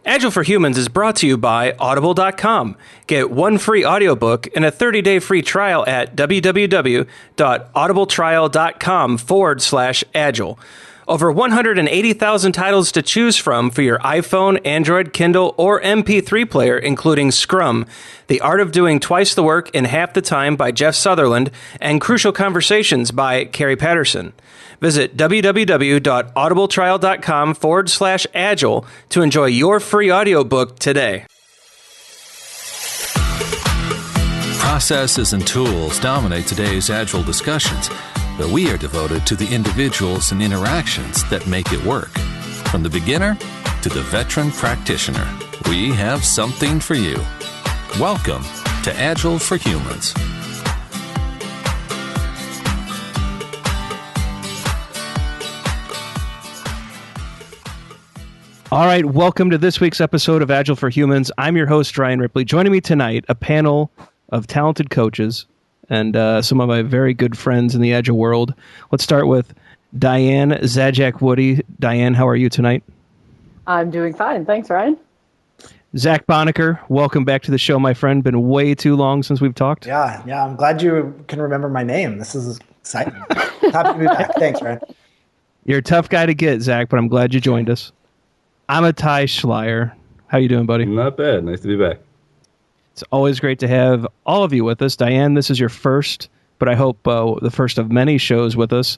Agile for Humans is brought to you by Audible.com. Get one free audiobook and a 30-day free trial at www.audibletrial.com/agile. Over 180,000 titles to choose from for your iPhone, Android, Kindle, or MP3 player, including Scrum, The Art of Doing Twice the Work in Half the Time by Jeff Sutherland, and Crucial Conversations by Carrie Patterson. Visit www.audibletrial.com/agile to enjoy your free audiobook today. Processes and tools dominate today's Agile discussions, but we are devoted to the individuals and interactions that make it work. From the beginner to the veteran practitioner, we have something for you. Welcome to Agile for Humans. All right, welcome to this week's episode of Agile for Humans. I'm your host, Ryan Ripley. Joining me tonight, a panel of talented coaches and some of my very good friends in the Agile world. Let's start with Diane Zajac-Woodie. Diane, how are you tonight? I'm doing fine. Thanks, Ryan. Zach Bonaker, welcome back to the show, my friend. Been way too long since we've talked. Yeah, I'm glad you can remember my name. This is exciting. Happy to be back. Thanks, Ryan. You're a tough guy to get, Zach, but I'm glad you joined us. Amitai Schlair. How you doing, buddy? Not bad. Nice to be back. It's always great to have all of you with us. Diane, this is your first, but I hope the first of many shows with us.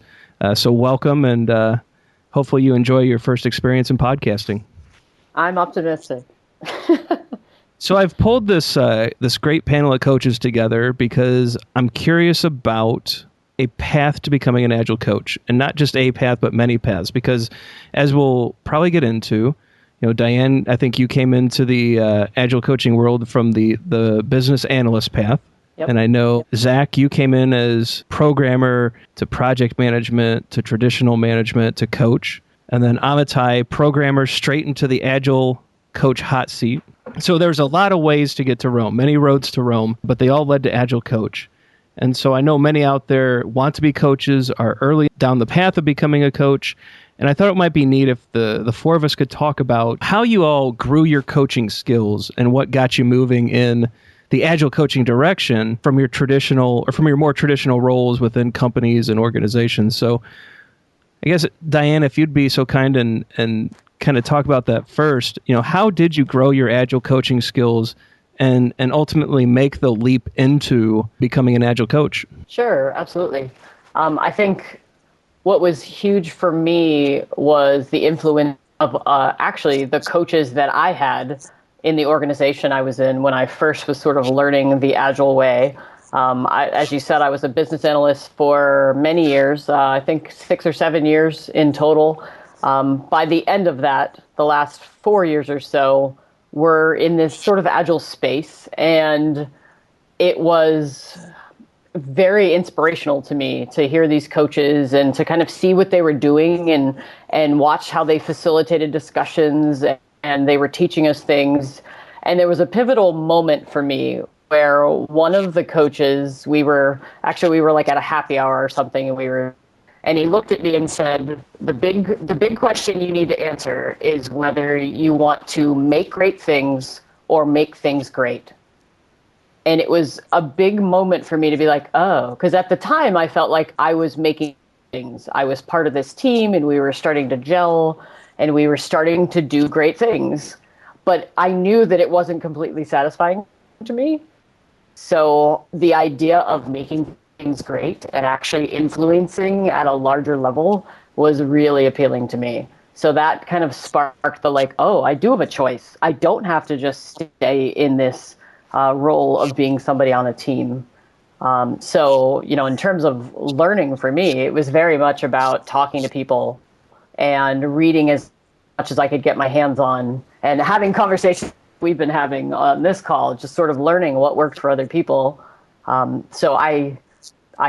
So welcome, and hopefully you enjoy your first experience in podcasting. I'm optimistic. So I've pulled this great panel of coaches together because I'm curious about a path to becoming an Agile coach, and not just a path, but many paths. Because as we'll probably get into, Diane, I think you came into the Agile coaching world from the business analyst path. Yep. And I know, Zach, you came in as programmer to project management to traditional management to coach. And then Amitai, programmer straight into the Agile coach hot seat. So there's a lot of ways to get to Rome, many roads to Rome, but they all led to Agile coach. And so I know many out there want to be coaches, are early down the path of becoming a coach. And I thought it might be neat if the four of us could talk about how you all grew your coaching skills and what got you moving in the Agile coaching direction from your more traditional roles within companies and organizations. So I guess, Diane, if you'd be so kind and kind of talk about that first, how did you grow your Agile coaching skills and ultimately make the leap into becoming an Agile coach? Sure, absolutely. I think what was huge for me was the influence of actually the coaches that I had in the organization I was in when I first was sort of learning the Agile way. As you said, I was a business analyst for many years, I think 6 or 7 years in total. By the end of that, the last 4 years or so, we're in this sort of Agile space, and it was very inspirational to me to hear these coaches and to kind of see what they were doing and watch how they facilitated discussions, and they were teaching us things. And there was a pivotal moment for me where one of the coaches, we were like at a happy hour or something, and he looked at me and said, the big question you need to answer is whether you want to make great things or make things great. And it was a big moment for me to be like, oh, because at the time I felt like I was making things. I was part of this team and we were starting to gel and we were starting to do great things. But I knew that it wasn't completely satisfying to me. So the idea of making things great and actually influencing at a larger level was really appealing to me. So that kind of sparked the I do have a choice. I don't have to just stay in this role of being somebody on a team. So, in terms of learning for me, it was very much about talking to people and reading as much as I could get my hands on and having conversations we've been having on this call, just sort of learning what worked for other people. So I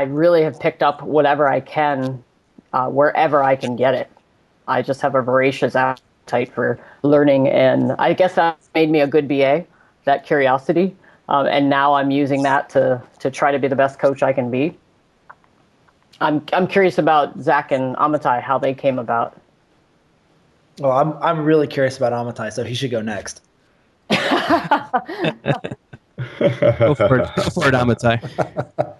really have picked up whatever I can, wherever I can get it. I just have a voracious appetite for learning, and I guess that made me a good BA, that curiosity. And now I'm using that to try to be the best coach I can be. I'm curious about Zach and Amitai, how they came about. Well, I'm really curious about Amitai, so he should go next. Go for it. Go for it, Amitai.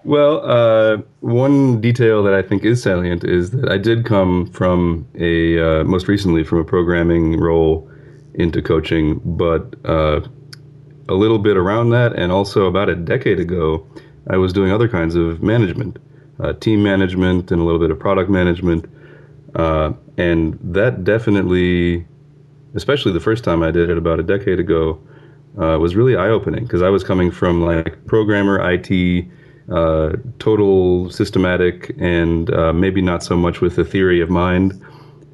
Well, one detail that I think is salient is that I did come from most recently from a programming role into coaching, but a little bit around that, and also about a decade ago, I was doing other kinds of management, team management, and a little bit of product management. And that definitely, especially the first time I did it about a decade ago, was really eye-opening because I was coming from like programmer, IT, total systematic, and maybe not so much with the theory of mind.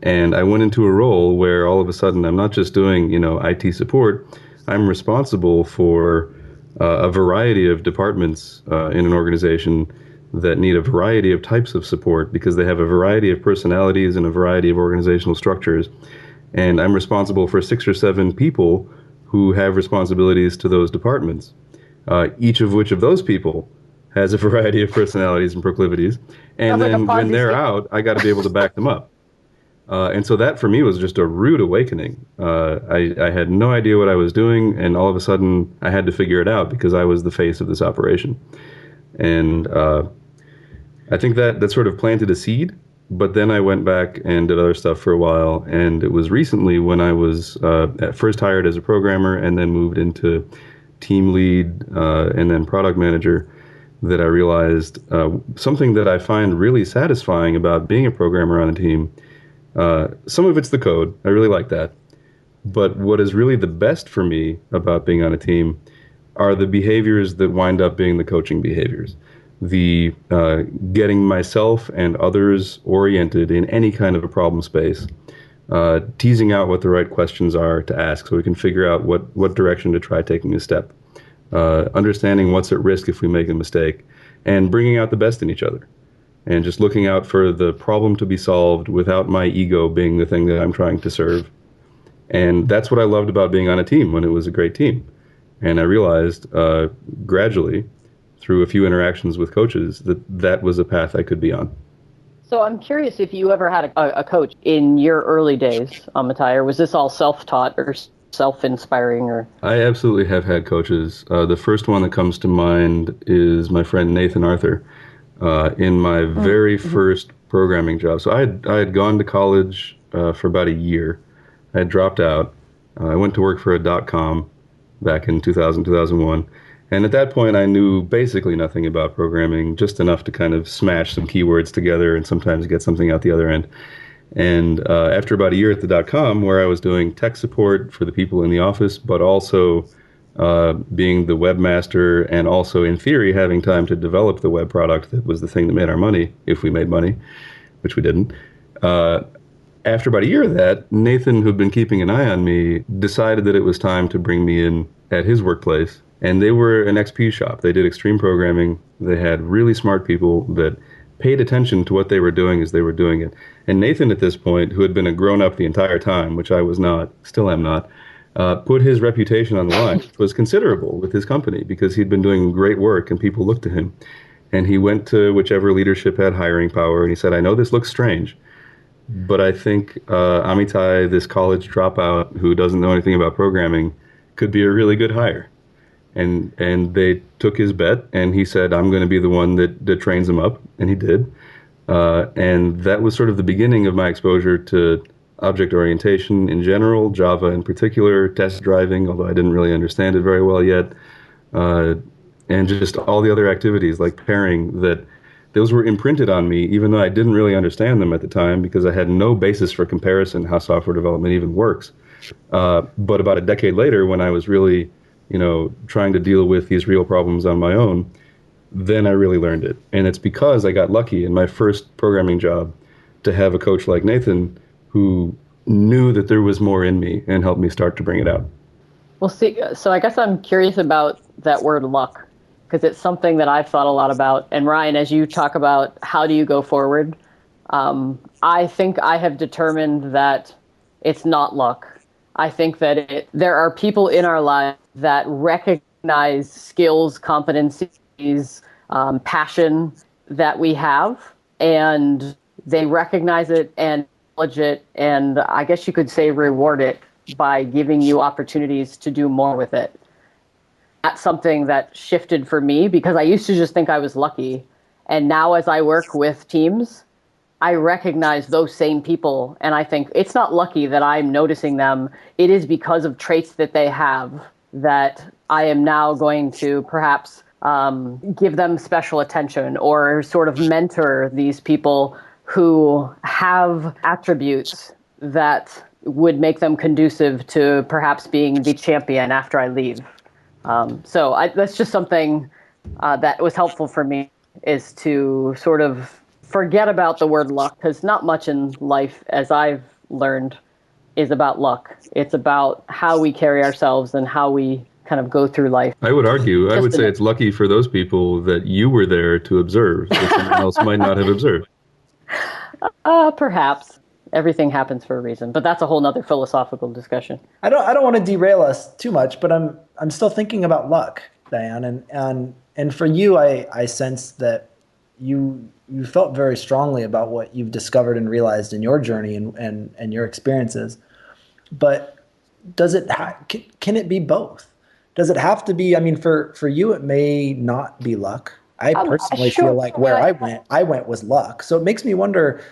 And I went into a role where all of a sudden I'm not just doing, IT support. I'm responsible for a variety of departments in an organization that need a variety of types of support because they have a variety of personalities and a variety of organizational structures. And I'm responsible for 6 or 7 people who have responsibilities to those departments, each of which of those people has a variety of personalities and proclivities. And then when they're out, I got to be able to back them up. And so that for me was just a rude awakening. I had no idea what I was doing, and all of a sudden I had to figure it out because I was the face of this operation. And I think that sort of planted a seed, but then I went back and did other stuff for a while, and it was recently when I was at first hired as a programmer and then moved into team lead and then product manager that I realized something that I find really satisfying about being a programmer on a team. Some of it's the code. I really like that. But what is really the best for me about being on a team are the behaviors that wind up being the coaching behaviors. The getting myself and others oriented in any kind of a problem space, teasing out what the right questions are to ask so we can figure out what direction to try taking a step, understanding what's at risk if we make a mistake, and bringing out the best in each other. And just looking out for the problem to be solved without my ego being the thing that I'm trying to serve. And that's what I loved about being on a team when it was a great team. And I realized gradually, through a few interactions with coaches, that was a path I could be on. So I'm curious if you ever had a coach in your early days, Amitai, or was this all self-taught or self-inspiring? Or I absolutely have had coaches. The first one that comes to mind is my friend Nathan Arthur. In my very first programming job. So I had gone to college for about a year. I had dropped out. I went to work for a .com back in 2000, 2001. And at that point, I knew basically nothing about programming, just enough to kind of smash some keywords together and sometimes get something out the other end. And after about a year at the .com, where I was doing tech support for the people in the office, but also being the webmaster and also, in theory, having time to develop the web product that was the thing that made our money, if we made money, which we didn't. After about a year of that, Nathan, who'd been keeping an eye on me, decided that it was time to bring me in at his workplace. And they were an XP shop. They did extreme programming. They had really smart people that paid attention to what they were doing as they were doing it. And Nathan, at this point, who had been a grown-up the entire time, which I was not, still am not, put his reputation on the line, which was considerable with his company because he'd been doing great work and people looked to him. And he went to whichever leadership had hiring power and he said, I know this looks strange, but I think Amitai, this college dropout who doesn't know anything about programming, could be a really good hire. And they took his bet and he said, I'm going to be the one that trains him up. And he did. And that was sort of the beginning of my exposure to object orientation in general, Java in particular, test driving, although I didn't really understand it very well yet, and just all the other activities like pairing that those were imprinted on me, even though I didn't really understand them at the time because I had no basis for comparison how software development even works. But about a decade later, when I was really, trying to deal with these real problems on my own, then I really learned it. And it's because I got lucky in my first programming job to have a coach like Nathan who knew that there was more in me and helped me start to bring it out. Well, see, so I guess I'm curious about that word luck, because it's something that I've thought a lot about. And Ryan, as you talk about how do you go forward, I think I have determined that it's not luck. I think that there are people in our lives that recognize skills, competencies, passion that we have, and they recognize it and acknowledge it, and I guess you could say reward it by giving you opportunities to do more with it. That's something that shifted for me because I used to just think I was lucky. And now as I work with teams, I recognize those same people, and I think it's not lucky that I'm noticing them. It is because of traits that they have that I am now going to perhaps give them special attention or sort of mentor these people who have attributes that would make them conducive to perhaps being the champion after I leave. That's just something that was helpful for me, is to sort of forget about the word luck, because not much in life, as I've learned, is about luck. It's about how we carry ourselves and how we kind of go through life. I would say it's lucky for those people that you were there to observe, that someone else might not have observed. Perhaps. Everything happens for a reason, but that's a whole nother philosophical discussion. I don't want to derail us too much, but I'm still thinking about luck, Diane, and for you, I sense that you felt very strongly about what you've discovered and realized in your journey and your experiences. But does it can it be both? Does it have to be? I mean, for you, it may not be luck. I personally feel like where I went was luck. So it makes me wonder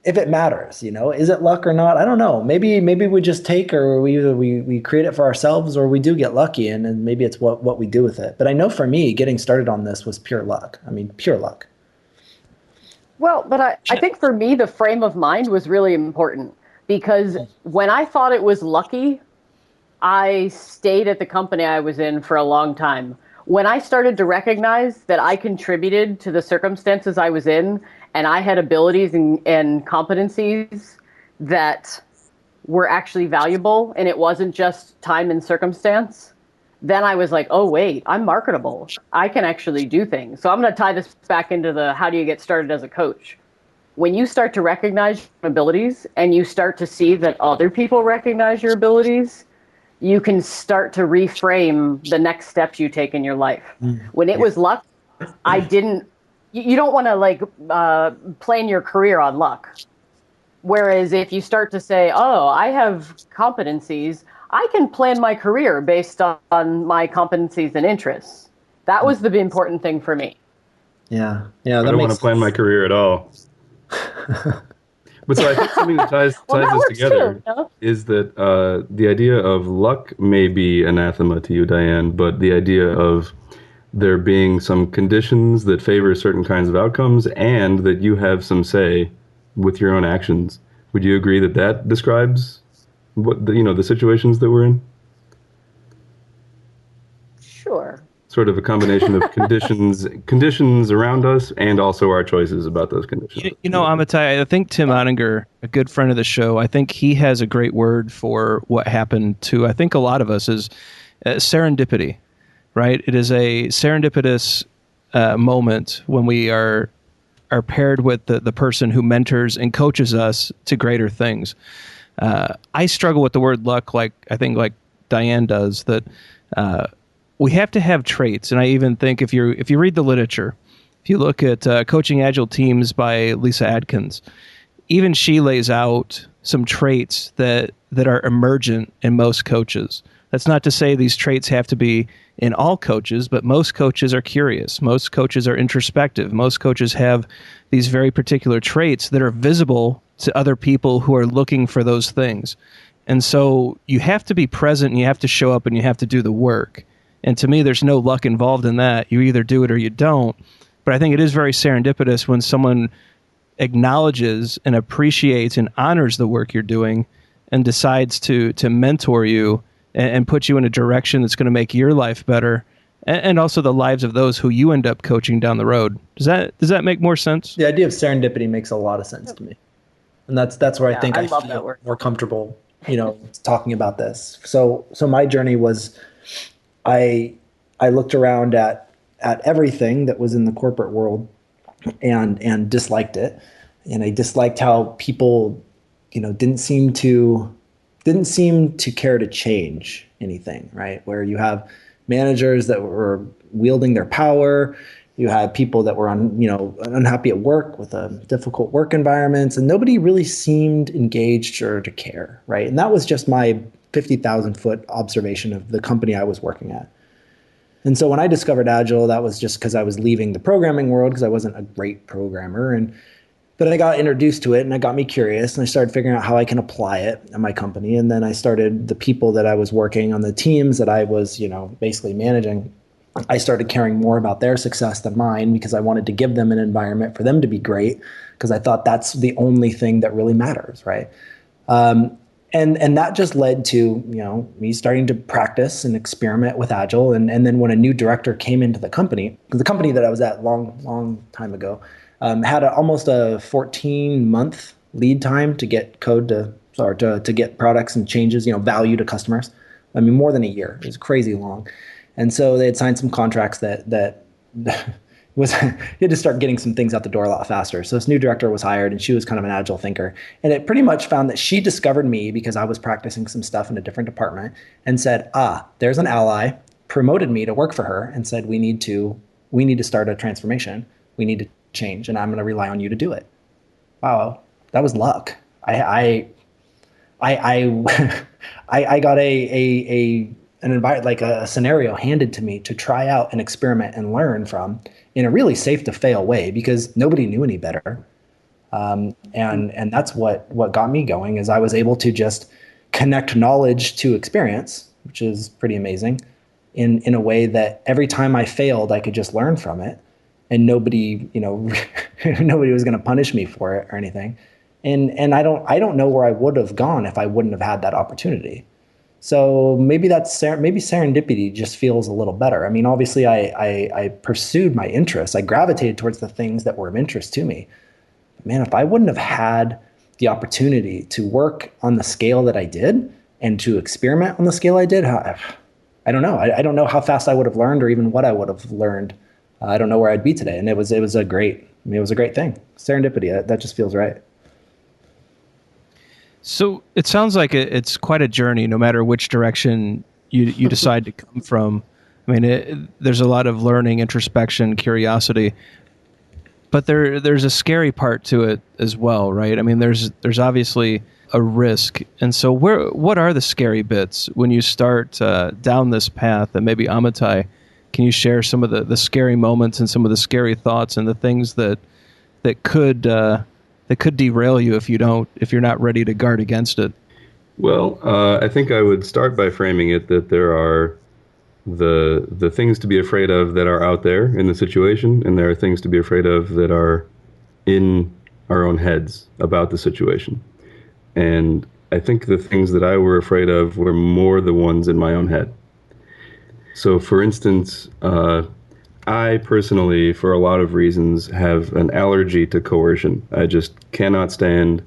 if it matters. Is it luck or not? I don't know. Maybe we just take, or we create it for ourselves, or we do get lucky, and then maybe it's what we do with it. But I know for me, getting started on this was pure luck. I mean, pure luck. Well, but I think for me, the frame of mind was really important, because when I thought it was lucky, I stayed at the company I was in for a long time. When I started to recognize that I contributed to the circumstances I was in, and I had abilities and competencies that were actually valuable, and it wasn't just time and circumstance, then I was like, oh, wait, I'm marketable. I can actually do things. So I'm going to tie this back into the how do you get started as a coach. When you start to recognize your abilities and you start to see that other people recognize your abilities, you can start to reframe the next steps you take in your life. When it was luck, you don't want to plan your career on luck. Whereas if you start to say, oh, I have competencies, I can plan my career based on my competencies and interests. That was the important thing for me. Yeah. I don't want to plan my career at all. But so I think something that ties this together is that the idea of luck may be anathema to you, Diane, but the idea of there being some conditions that favor certain kinds of outcomes and that you have some say with your own actions. Would you agree that describes what the situations that we're in? Sure. Sort of a combination of conditions around us and also our choices about those conditions. Amitai, I think Tim Ottinger, a good friend of the show, I think he has a great word for what happened to, I think, a lot of us is serendipity, right? It is a serendipitous moment when we are paired with the person who mentors and coaches us to greater things. I struggle with the word luck, like Diane does, that we have to have traits. And I even think if you read the literature, if you look at Coaching Agile Teams by Lisa Adkins, even she lays out some traits that are emergent in most coaches. That's not to say these traits have to be in all coaches, but most coaches are curious. Most coaches are introspective. Most coaches have these very particular traits that are visible to other people who are looking for those things. And so you have to be present, and you have to show up, and you have to do the work. And to me, there's no luck involved in that. You either do it or you don't. But I think it is very serendipitous when someone acknowledges and appreciates and honors the work you're doing and decides to mentor you and put you in a direction that's going to make your life better and also the lives of those who you end up coaching down the road. Does that make more sense? The idea of serendipity makes a lot of sense to me. And that's where I think I feel more comfortable, talking about this. So my journey was I looked around at everything that was in the corporate world and disliked it. And I disliked how people, didn't seem to care to change anything, right? Where you have managers that were wielding their power You had people that were unhappy at work with difficult work environments, and nobody really seemed engaged or to care, right? And that was just my 50,000-foot observation of the company I was working at. And so when I discovered Agile, that was just because I was leaving the programming world because I wasn't a great programmer. But I got introduced to it, and it got me curious, and I started figuring out how I can apply it at my company. And then I started, the people that I was working on, the teams that I was, basically managing, I started caring more about their success than mine because I wanted to give them an environment for them to be great, because I thought that's the only thing that really matters, right? And that just led to me starting to practice and experiment with Agile. And then when a new director came into the company that I was at long time ago had almost a 14-month lead time to get code to get products and changes, value to customers. I mean, more than a year. It was crazy long. And so they had signed some contracts that was you had to start getting some things out the door a lot faster. So this new director was hired, and she was kind of an Agile thinker. And it pretty much found that she discovered me because I was practicing some stuff in a different department, and said, there's an ally, promoted me to work for her, and said, we need to start a transformation. We need to change, and I'm going to rely on you to do it. Wow, that was luck. I got a scenario handed to me to try out and experiment and learn from in a really safe to fail way, because nobody knew any better. And that's what got me going, is I was able to just connect knowledge to experience, which is pretty amazing, in a way that every time I failed, I could just learn from it, and nobody was going to punish me for it or anything. And I don't know where I would have gone if I wouldn't have had that opportunity. So maybe serendipity just feels a little better. I mean, obviously, I pursued my interests. I gravitated towards the things that were of interest to me. But man, if I wouldn't have had the opportunity to work on the scale that I did and to experiment on the scale I did, I don't know. I don't know how fast I would have learned, or even what I would have learned. I don't know where I'd be today. And it was a great thing. Serendipity. That just feels right. So it sounds like it's quite a journey, no matter which direction you decide to come from. I mean, there's a lot of learning, introspection, curiosity, but there's a scary part to it as well, right? I mean, there's obviously a risk. And so what are the scary bits when you start down this path? And maybe Amitai, can you share some of the scary moments and some of the scary thoughts and the things that could derail you if you're not ready to guard against it? Well, I think I would start by framing it that there are the things to be afraid of that are out there in the situation, and there are things to be afraid of that are in our own heads about the situation. And I think the things that I were afraid of were more the ones in my own head. So, for instance, I personally, for a lot of reasons, have an allergy to coercion. I just cannot stand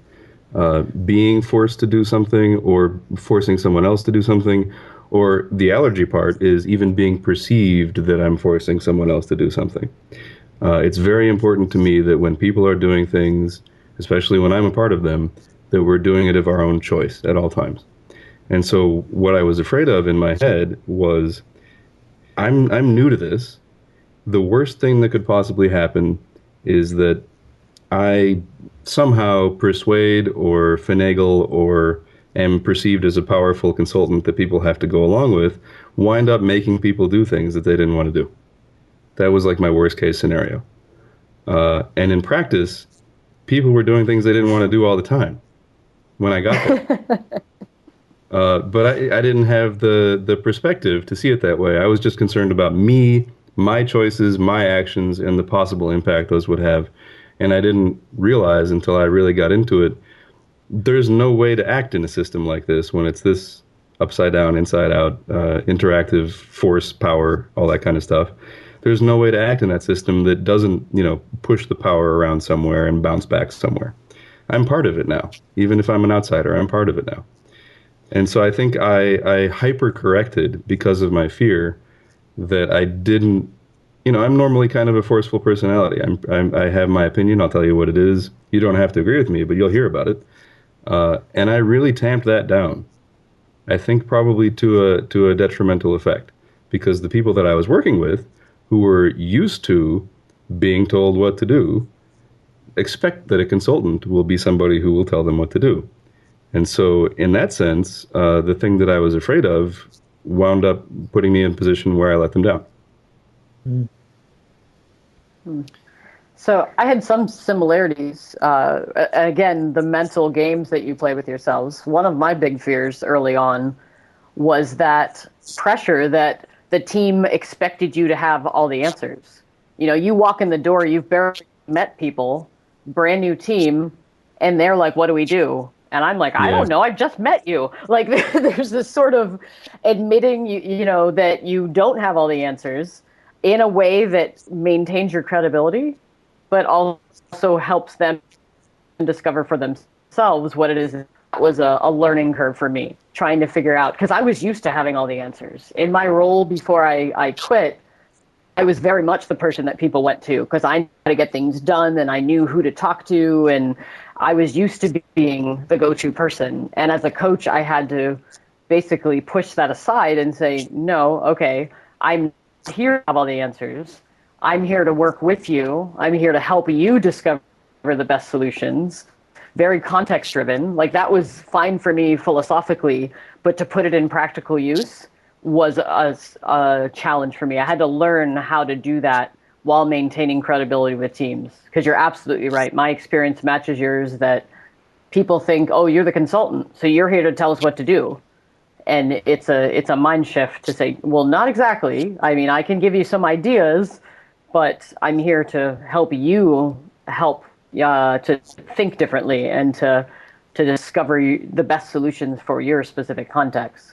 being forced to do something, or forcing someone else to do something, or the allergy part is even being perceived that I'm forcing someone else to do something. It's very important to me that when people are doing things, especially when I'm a part of them, that we're doing it of our own choice at all times. And so what I was afraid of in my head was, I'm new to this. The worst thing that could possibly happen is that I somehow persuade or finagle or am perceived as a powerful consultant that people have to go along with, wind up making people do things that they didn't want to do. That was like my worst case scenario. And in practice, people were doing things they didn't want to do all the time when I got there. But I didn't have the perspective to see it that way. I was just concerned about me, my choices, my actions, and the possible impact those would have. And I didn't realize until I really got into it, there's no way to act in a system like this when it's this upside down, inside out, interactive, force, power, all that kind of stuff. There's no way to act in that system that doesn't, push the power around somewhere and bounce back somewhere. I'm part of it now. Even if I'm an outsider, I'm part of it now. And so I think I hyper-corrected because of my fear that I didn't, I'm normally kind of a forceful personality. I have my opinion. I'll tell you what it is. You don't have to agree with me, but you'll hear about it. And I really tamped that down. I think probably to a detrimental effect, because the people that I was working with, who were used to being told what to do, expect that a consultant will be somebody who will tell them what to do. And so in that sense, the thing that I was afraid of wound up putting me in a position where I let them down. So I had some similarities. Again, the mental games that you play with yourselves. One of my big fears early on was that pressure that the team expected you to have all the answers. You know, you walk in the door, you've barely met people, brand new team, and they're like, what do we do? And I'm like, I don't know, I've just met you. Like, there's this sort of admitting, you know, that you don't have all the answers in a way that maintains your credibility, but also helps them discover for themselves what it is. That was a learning curve for me, trying to figure out, because I was used to having all the answers. In my role before I quit, I was very much the person that people went to because I knew how to get things done and I knew who to talk to, and I was used to being the go-to person. And as a coach, I had to basically push that aside and say, no, okay, I'm here to have all the answers. I'm here to work with you. I'm here to help you discover the best solutions. Very context driven. Like, that was fine for me philosophically, but to put it in practical use was a challenge for me. I had to learn how to do that while maintaining credibility with teams. Because you're absolutely right. My experience matches yours, that people think, oh, you're the consultant, so you're here to tell us what to do. And it's a mind shift to say, well, not exactly. I mean, I can give you some ideas, but I'm here to help you to think differently and to discover the best solutions for your specific context.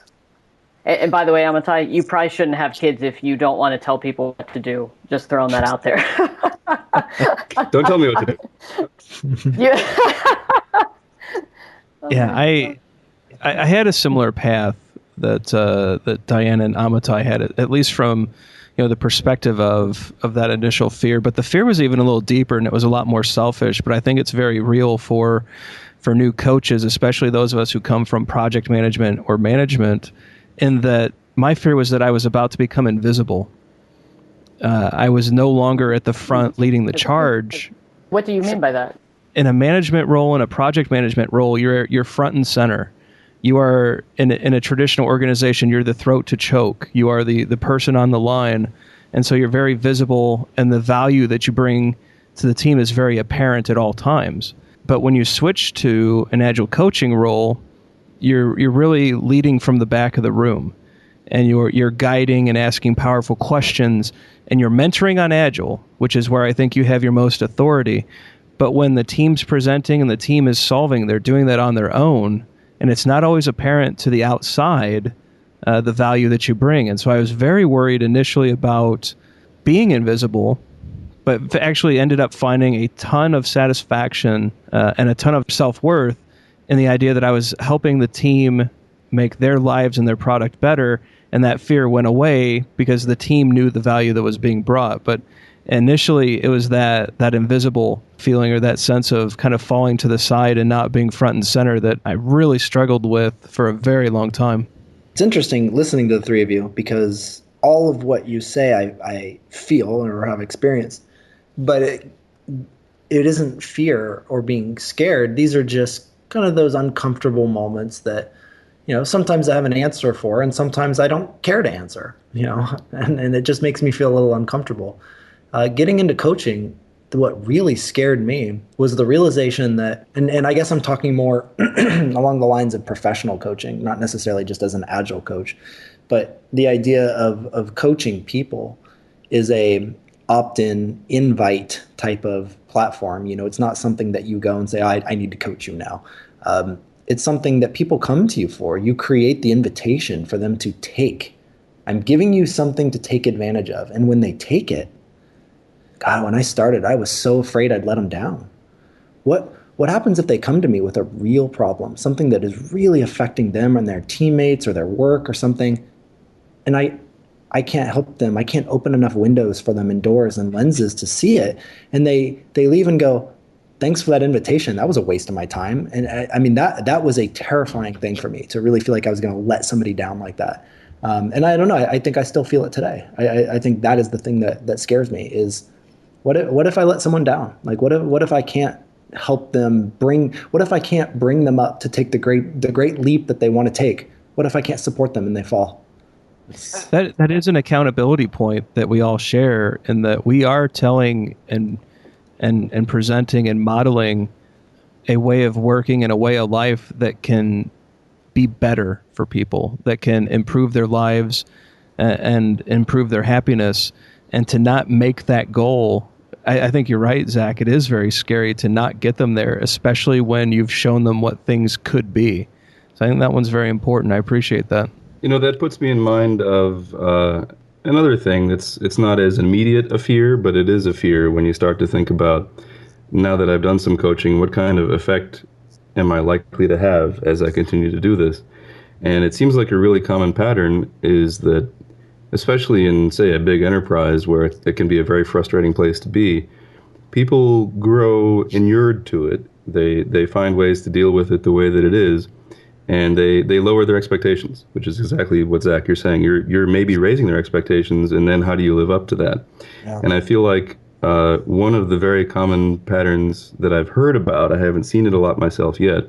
And by the way, Amitai, you probably shouldn't have kids if you don't want to tell people what to do. Just throwing that out there. Don't tell me what to do. Yeah, I had a similar path that Diane and Amitai had, at least from the perspective of that initial fear. But the fear was even a little deeper, and it was a lot more selfish. But I think it's very real for new coaches, especially those of us who come from project management or management, in that my fear was that I was about to become invisible. I was no longer at the front leading the charge. What do you mean by that? In a management role, in a project management role, you're front and center. You are in a traditional organization, you're the throat to choke. You are the person on the line. And so you're very visible, and the value that you bring to the team is very apparent at all times. But when you switch to an Agile coaching role, you're really leading from the back of the room, and you're guiding and asking powerful questions, and you're mentoring on Agile, which is where I think you have your most authority. But when the team's presenting and the team is solving, they're doing that on their own, and it's not always apparent to the outside the value that you bring. And so I was very worried initially about being invisible, but actually ended up finding a ton of satisfaction and a ton of self-worth in the idea that I was helping the team make their lives and their product better, and that fear went away because the team knew the value that was being brought. But initially, it was that invisible feeling, or that sense of kind of falling to the side and not being front and center, that I really struggled with for a very long time. It's interesting listening to the three of you, because all of what you say I feel or have experienced, but it isn't fear or being scared. These are just kind of those uncomfortable moments that, sometimes I have an answer for, and sometimes I don't care to answer, and it just makes me feel a little uncomfortable. Getting into coaching, what really scared me was the realization that, and I guess I'm talking more along the lines of professional coaching, not necessarily just as an Agile coach, but the idea of coaching people is a opt-in invite type of platform. It's not something that you go and say, I need to coach you now. It's something that people come to you for. You create the invitation for them to take. I'm giving you something to take advantage of. And when they take it, God, when I started, I was so afraid I'd let them down. What happens if they come to me with a real problem, something that is really affecting them and their teammates or their work or something, and I can't help them. I can't open enough windows for them and doors and lenses to see it. And they leave and go, thanks for that invitation. That was a waste of my time. And I mean, that was a terrifying thing for me, to really feel like I was going to let somebody down like that. And I don't know, I think I still feel it today. I think that is the thing that scares me, is What if I let someone down? Like what if I can't help them what if I can't bring them up to take the great leap that they want to take? What if I can't support them and they fall? That is an accountability point that we all share, in that we are telling and presenting and modeling a way of working and a way of life that can be better for people, that can improve their lives and improve their happiness. And to not make that goal, I think you're right, Zach. It is very scary to not get them there, especially when you've shown them what things could be. So I think that one's very important. I appreciate that. That puts me in mind of another thing it's not as immediate a fear, but it is a fear when you start to think about, now that I've done some coaching, what kind of effect am I likely to have as I continue to do this? And it seems like a really common pattern is that, especially in, say, a big enterprise where it can be a very frustrating place to be, people grow inured to it. They find ways to deal with it the way that it is. And they lower their expectations, which is exactly what, Zach, you're saying. You're maybe raising their expectations, and then how do you live up to that? Yeah. And I feel like one of the very common patterns that I've heard about, I haven't seen it a lot myself yet,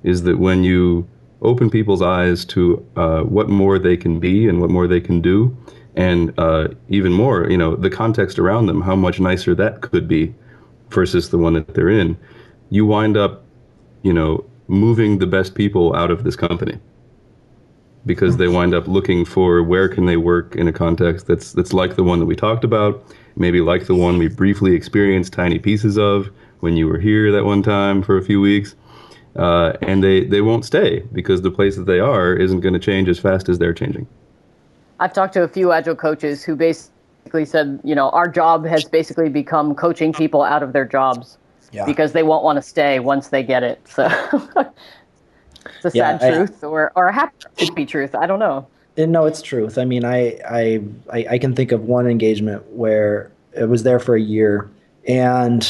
is that when you open people's eyes to what more they can be and what more they can do, and even more, the context around them, how much nicer that could be versus the one that they're in, you wind up, moving the best people out of this company, because they wind up looking for where can they work in a context that's like the one that we talked about, maybe like the one we briefly experienced tiny pieces of when you were here that one time for a few weeks, and they won't stay because the place that they are isn't going to change as fast as they're changing. I've talked to a few Agile coaches who basically said, our job has basically become coaching people out of their jobs. Yeah. Because they won't want to stay once they get it. So it's a sad truth or a happy truth. I don't know. No, it's truth. I mean, I can think of one engagement where it was there for a year, and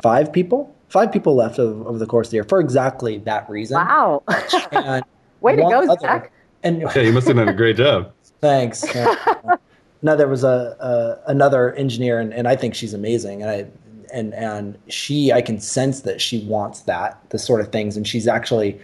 five people left over the course of the year for exactly that reason. Wow. Way to go, Zach. And you must have done a great job. Thanks. No, there was another engineer, and I think she's amazing. And I can sense that she wants the sort of things, and she's actually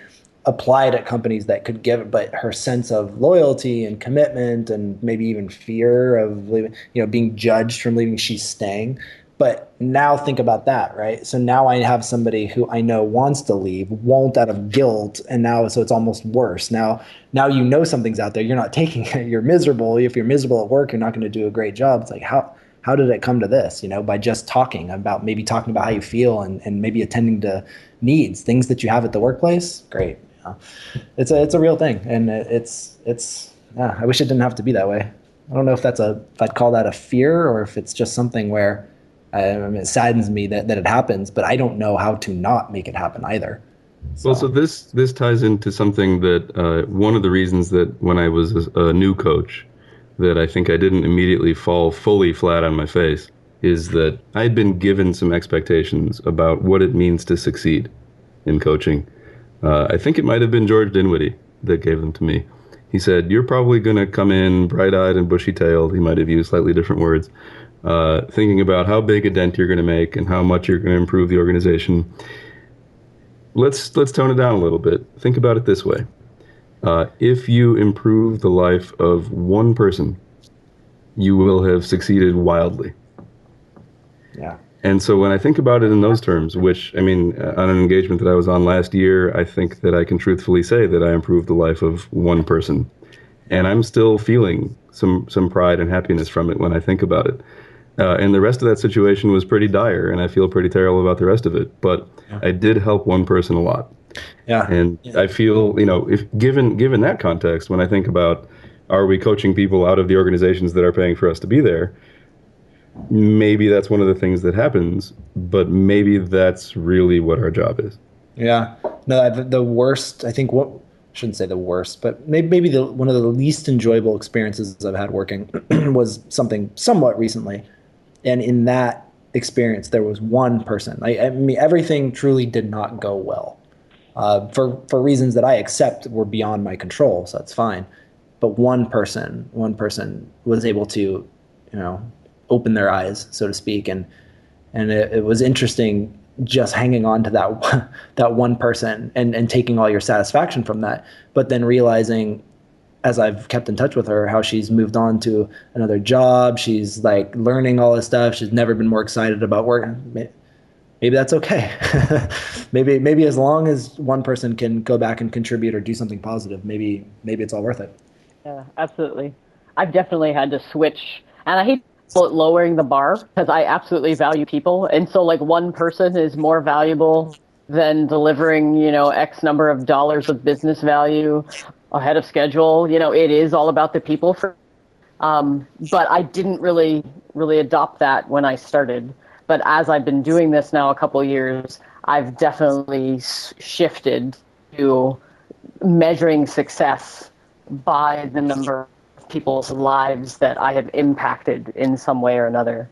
applied at companies that could give it, but her sense of loyalty and commitment and maybe even fear of leaving, being judged from leaving, she's staying. But now think about that, right? So now I have somebody who I know wants to leave, won't out of guilt, and so it's almost worse. Now something's out there, you're not taking it, you're miserable. If you're miserable at work, you're not going to do a great job. It's like, how did it come to this? By just talking about how you feel and maybe attending to needs, things that you have at the workplace. Great. It's a real thing. And I wish it didn't have to be that way. I don't know if I'd call that a fear, or if it's just something where it saddens me that it happens, but I don't know how to not make it happen either. Well, so this ties into something that one of the reasons that when I was a new coach, that I think I didn't immediately fall fully flat on my face, is that I'd been given some expectations about what it means to succeed in coaching. I think it might have been George Dinwiddie that gave them to me. He said, you're probably going to come in bright-eyed and bushy-tailed, he might have used slightly different words, thinking about how big a dent you're going to make and how much you're going to improve the organization. Let's tone it down a little bit. Think about it this way. If you improve the life of one person, you will have succeeded wildly. Yeah. And so when I think about it in those terms, which, on an engagement that I was on last year, I think that I can truthfully say that I improved the life of one person. And I'm still feeling some pride and happiness from it when I think about it. And the rest of that situation was pretty dire, and I feel pretty terrible about the rest of it. But I did help one person a lot. Yeah. And I feel, if given that context, when I think about, are we coaching people out of the organizations that are paying for us to be there? Maybe that's one of the things that happens, but maybe that's really what our job is. Yeah. No, the worst, I think, shouldn't say the worst, but maybe one of the least enjoyable experiences I've had working was something somewhat recently. And in that experience, there was one person. I mean, everything truly did not go well. For reasons that I accept were beyond my control, so that's fine. But one person was able to, open their eyes, so to speak, and And it was interesting just hanging on to that one person and taking all your satisfaction from that, but then realizing, as I've kept in touch with her, how she's moved on to another job. She's like learning all this stuff. She's never been more excited about work. Maybe that's okay. maybe as long as one person can go back and contribute or do something positive, maybe it's all worth it. Yeah, absolutely. I've definitely had to switch, and I hate to call it lowering the bar because I absolutely value people, and so like one person is more valuable than delivering, X number of dollars of business value ahead of schedule. It is all about the people. But I didn't really adopt that when I started. But as I've been doing this now a couple of years, I've definitely shifted to measuring success by the number of people's lives that I have impacted in some way or another.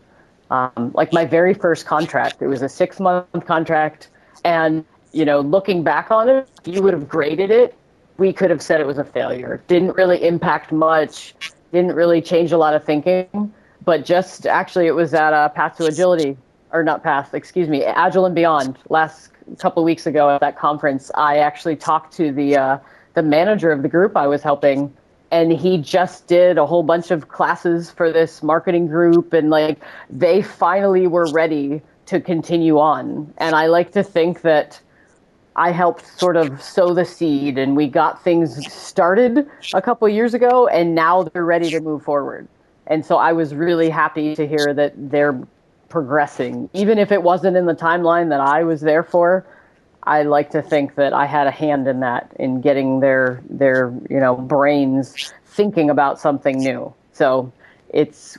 Like my very first contract, it was a 6-month contract. And, looking back on it, you would have graded it. We could have said it was a failure. Didn't really impact much. Didn't really change a lot of thinking. But just actually, it was at Path to Agility. Or not Path, excuse me, Agile and Beyond. Last couple of weeks ago at that conference, I actually talked to the manager of the group I was helping, and he just did a whole bunch of classes for this marketing group, and like they finally were ready to continue on. And I like to think that I helped sort of sow the seed, and we got things started a couple of years ago, and now they're ready to move forward. And so I was really happy to hear that they're progressing, even if it wasn't in the timeline that I was there for. I like to think that I had a hand in that, in getting their brains thinking about something new. So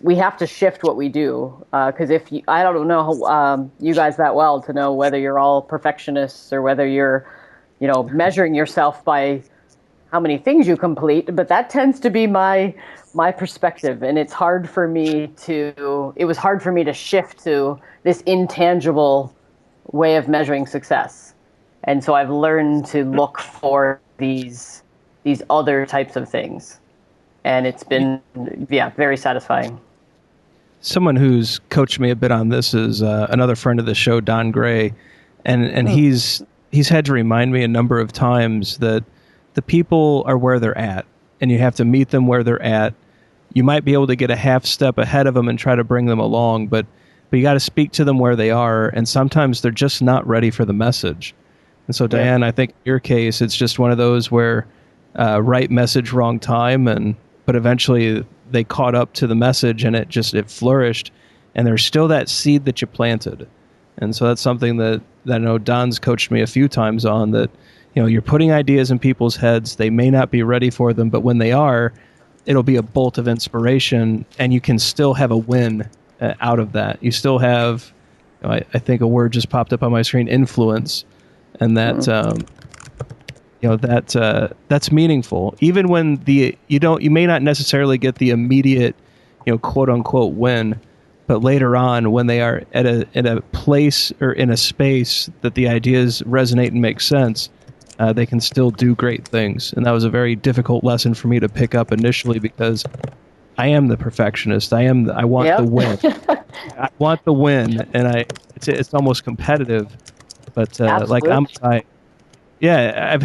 we have to shift what we do, because I don't know you guys that well to know whether you're all perfectionists or whether you're measuring yourself by how many things you complete, but that tends to be my perspective, and it was hard for me to shift to this intangible way of measuring success. And so I've learned to look for these other types of things, and it's been very satisfying. Someone who's coached me a bit on this is another friend of the show, Don Gray, and he's had to remind me a number of times that the people are where they're at, and you have to meet them where they're at. You might be able to get a half step ahead of them and try to bring them along, but you got to speak to them where they are, and sometimes they're just not ready for the message. And so, Diane, I think in your case, it's just one of those where right message, wrong time, but eventually they caught up to the message, and it flourished, and there's still that seed that you planted. And so that's something that I know Don's coached me a few times on, that you're putting ideas in people's heads. They may not be ready for them, but when they are, it'll be a bolt of inspiration, and you can still have a win out of that. You still have, I think a word just popped up on my screen, influence, and that that's meaningful. Even when you may not necessarily get the immediate, quote unquote win, but later on when they are at a place or in a space that the ideas resonate and make sense, they can still do great things. And that was a very difficult lesson for me to pick up initially, because I am the perfectionist. I want the win. I want the win, and it's almost competitive. But like Amitai, I've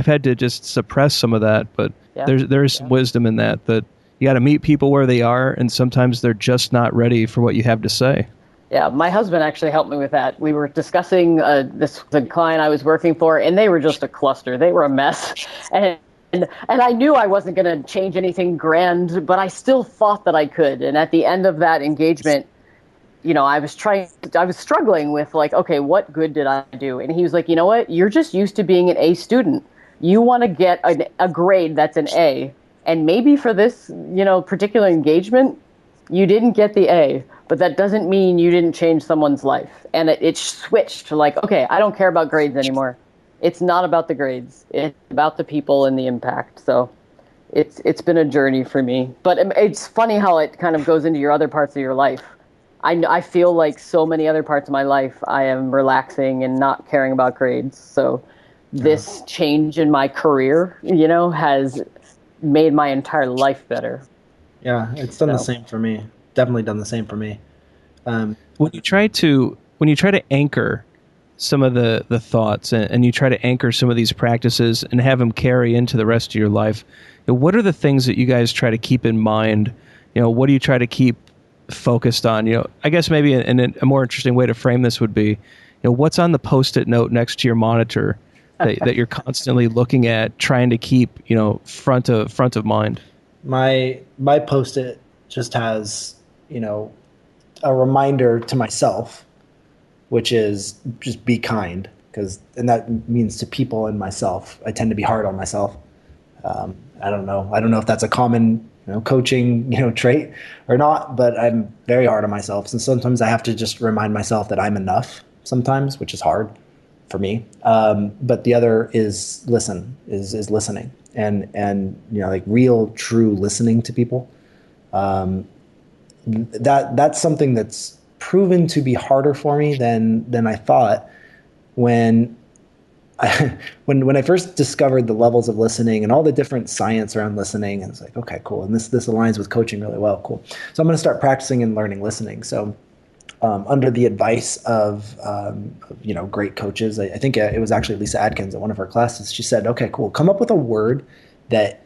had to just suppress some of that. But there is some wisdom in that you got to meet people where they are, and sometimes they're just not ready for what you have to say. Yeah, my husband actually helped me with that. We were discussing the client I was working for, and they were just a cluster. They were a mess. And I knew I wasn't going to change anything grand, but I still thought that I could. And at the end of that engagement, I was struggling with like, okay, what good did I do? And he was like, you know what? You're just used to being an A student. You want to get a grade that's an A. And maybe for this, particular engagement, you didn't get the A, but that doesn't mean you didn't change someone's life. And it switched to like, okay, I don't care about grades anymore. It's not about the grades. It's about the people and the impact. So it's been a journey for me. But it's funny how it kind of goes into your other parts of your life. I feel like so many other parts of my life, I am relaxing and not caring about grades. So this change in my career, has made my entire life better. Yeah, it's done the same for me. Definitely done the same for me. When you try to anchor some of the thoughts and you try to anchor some of these practices and have them carry into the rest of your life, what are the things that you guys try to keep in mind? What do you try to keep focused on? I guess maybe a more interesting way to frame this would be, what's on the Post-it note next to your monitor that you're constantly looking at, trying to keep, front of mind? My Post-it just has, a reminder to myself, which is just be kind, and that means to people and myself. I tend to be hard on myself. I don't know if that's a common coaching trait or not, but I'm very hard on myself, and sometimes I have to just remind myself that I'm enough sometimes, which is hard for me. But the other is listening, and like real true listening to people. That's something that's proven to be harder for me than I thought when I first discovered the levels of listening and all the different science around listening. And it's like, okay, cool. And this aligns with coaching really well. Cool. So I'm going to start practicing and learning listening. So under the advice of great coaches, I think it was actually Lisa Adkins at one of her classes. She said, okay, cool. Come up with a word that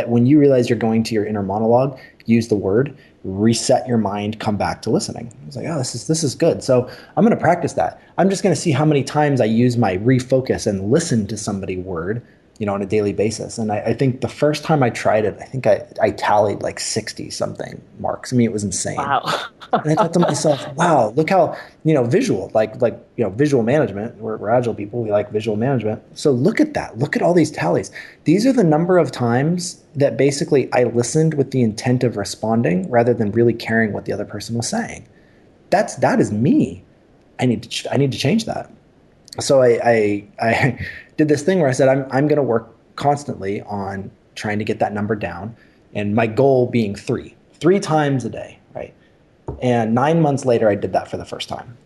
when you realize you're going to your inner monologue, use the word, reset your mind, come back to listening. I was like, oh, this is good. So I'm going to practice that. I'm just going to see how many times I use my refocus and listen to somebody word, on a daily basis. And I think the first time I tried it, I think I tallied like 60 something marks. I mean, it was insane. Wow. And I thought to myself, wow, look how, visual, like visual management, we're Agile people, we like visual management. So look at that. Look at all these tallies. These are the number of times that basically I listened with the intent of responding rather than really caring what the other person was saying. That is me. I need to change that. So I did this thing where I said, I'm going to work constantly on trying to get that number down. And my goal being three times a day, right? And 9 months later, I did that for the first time.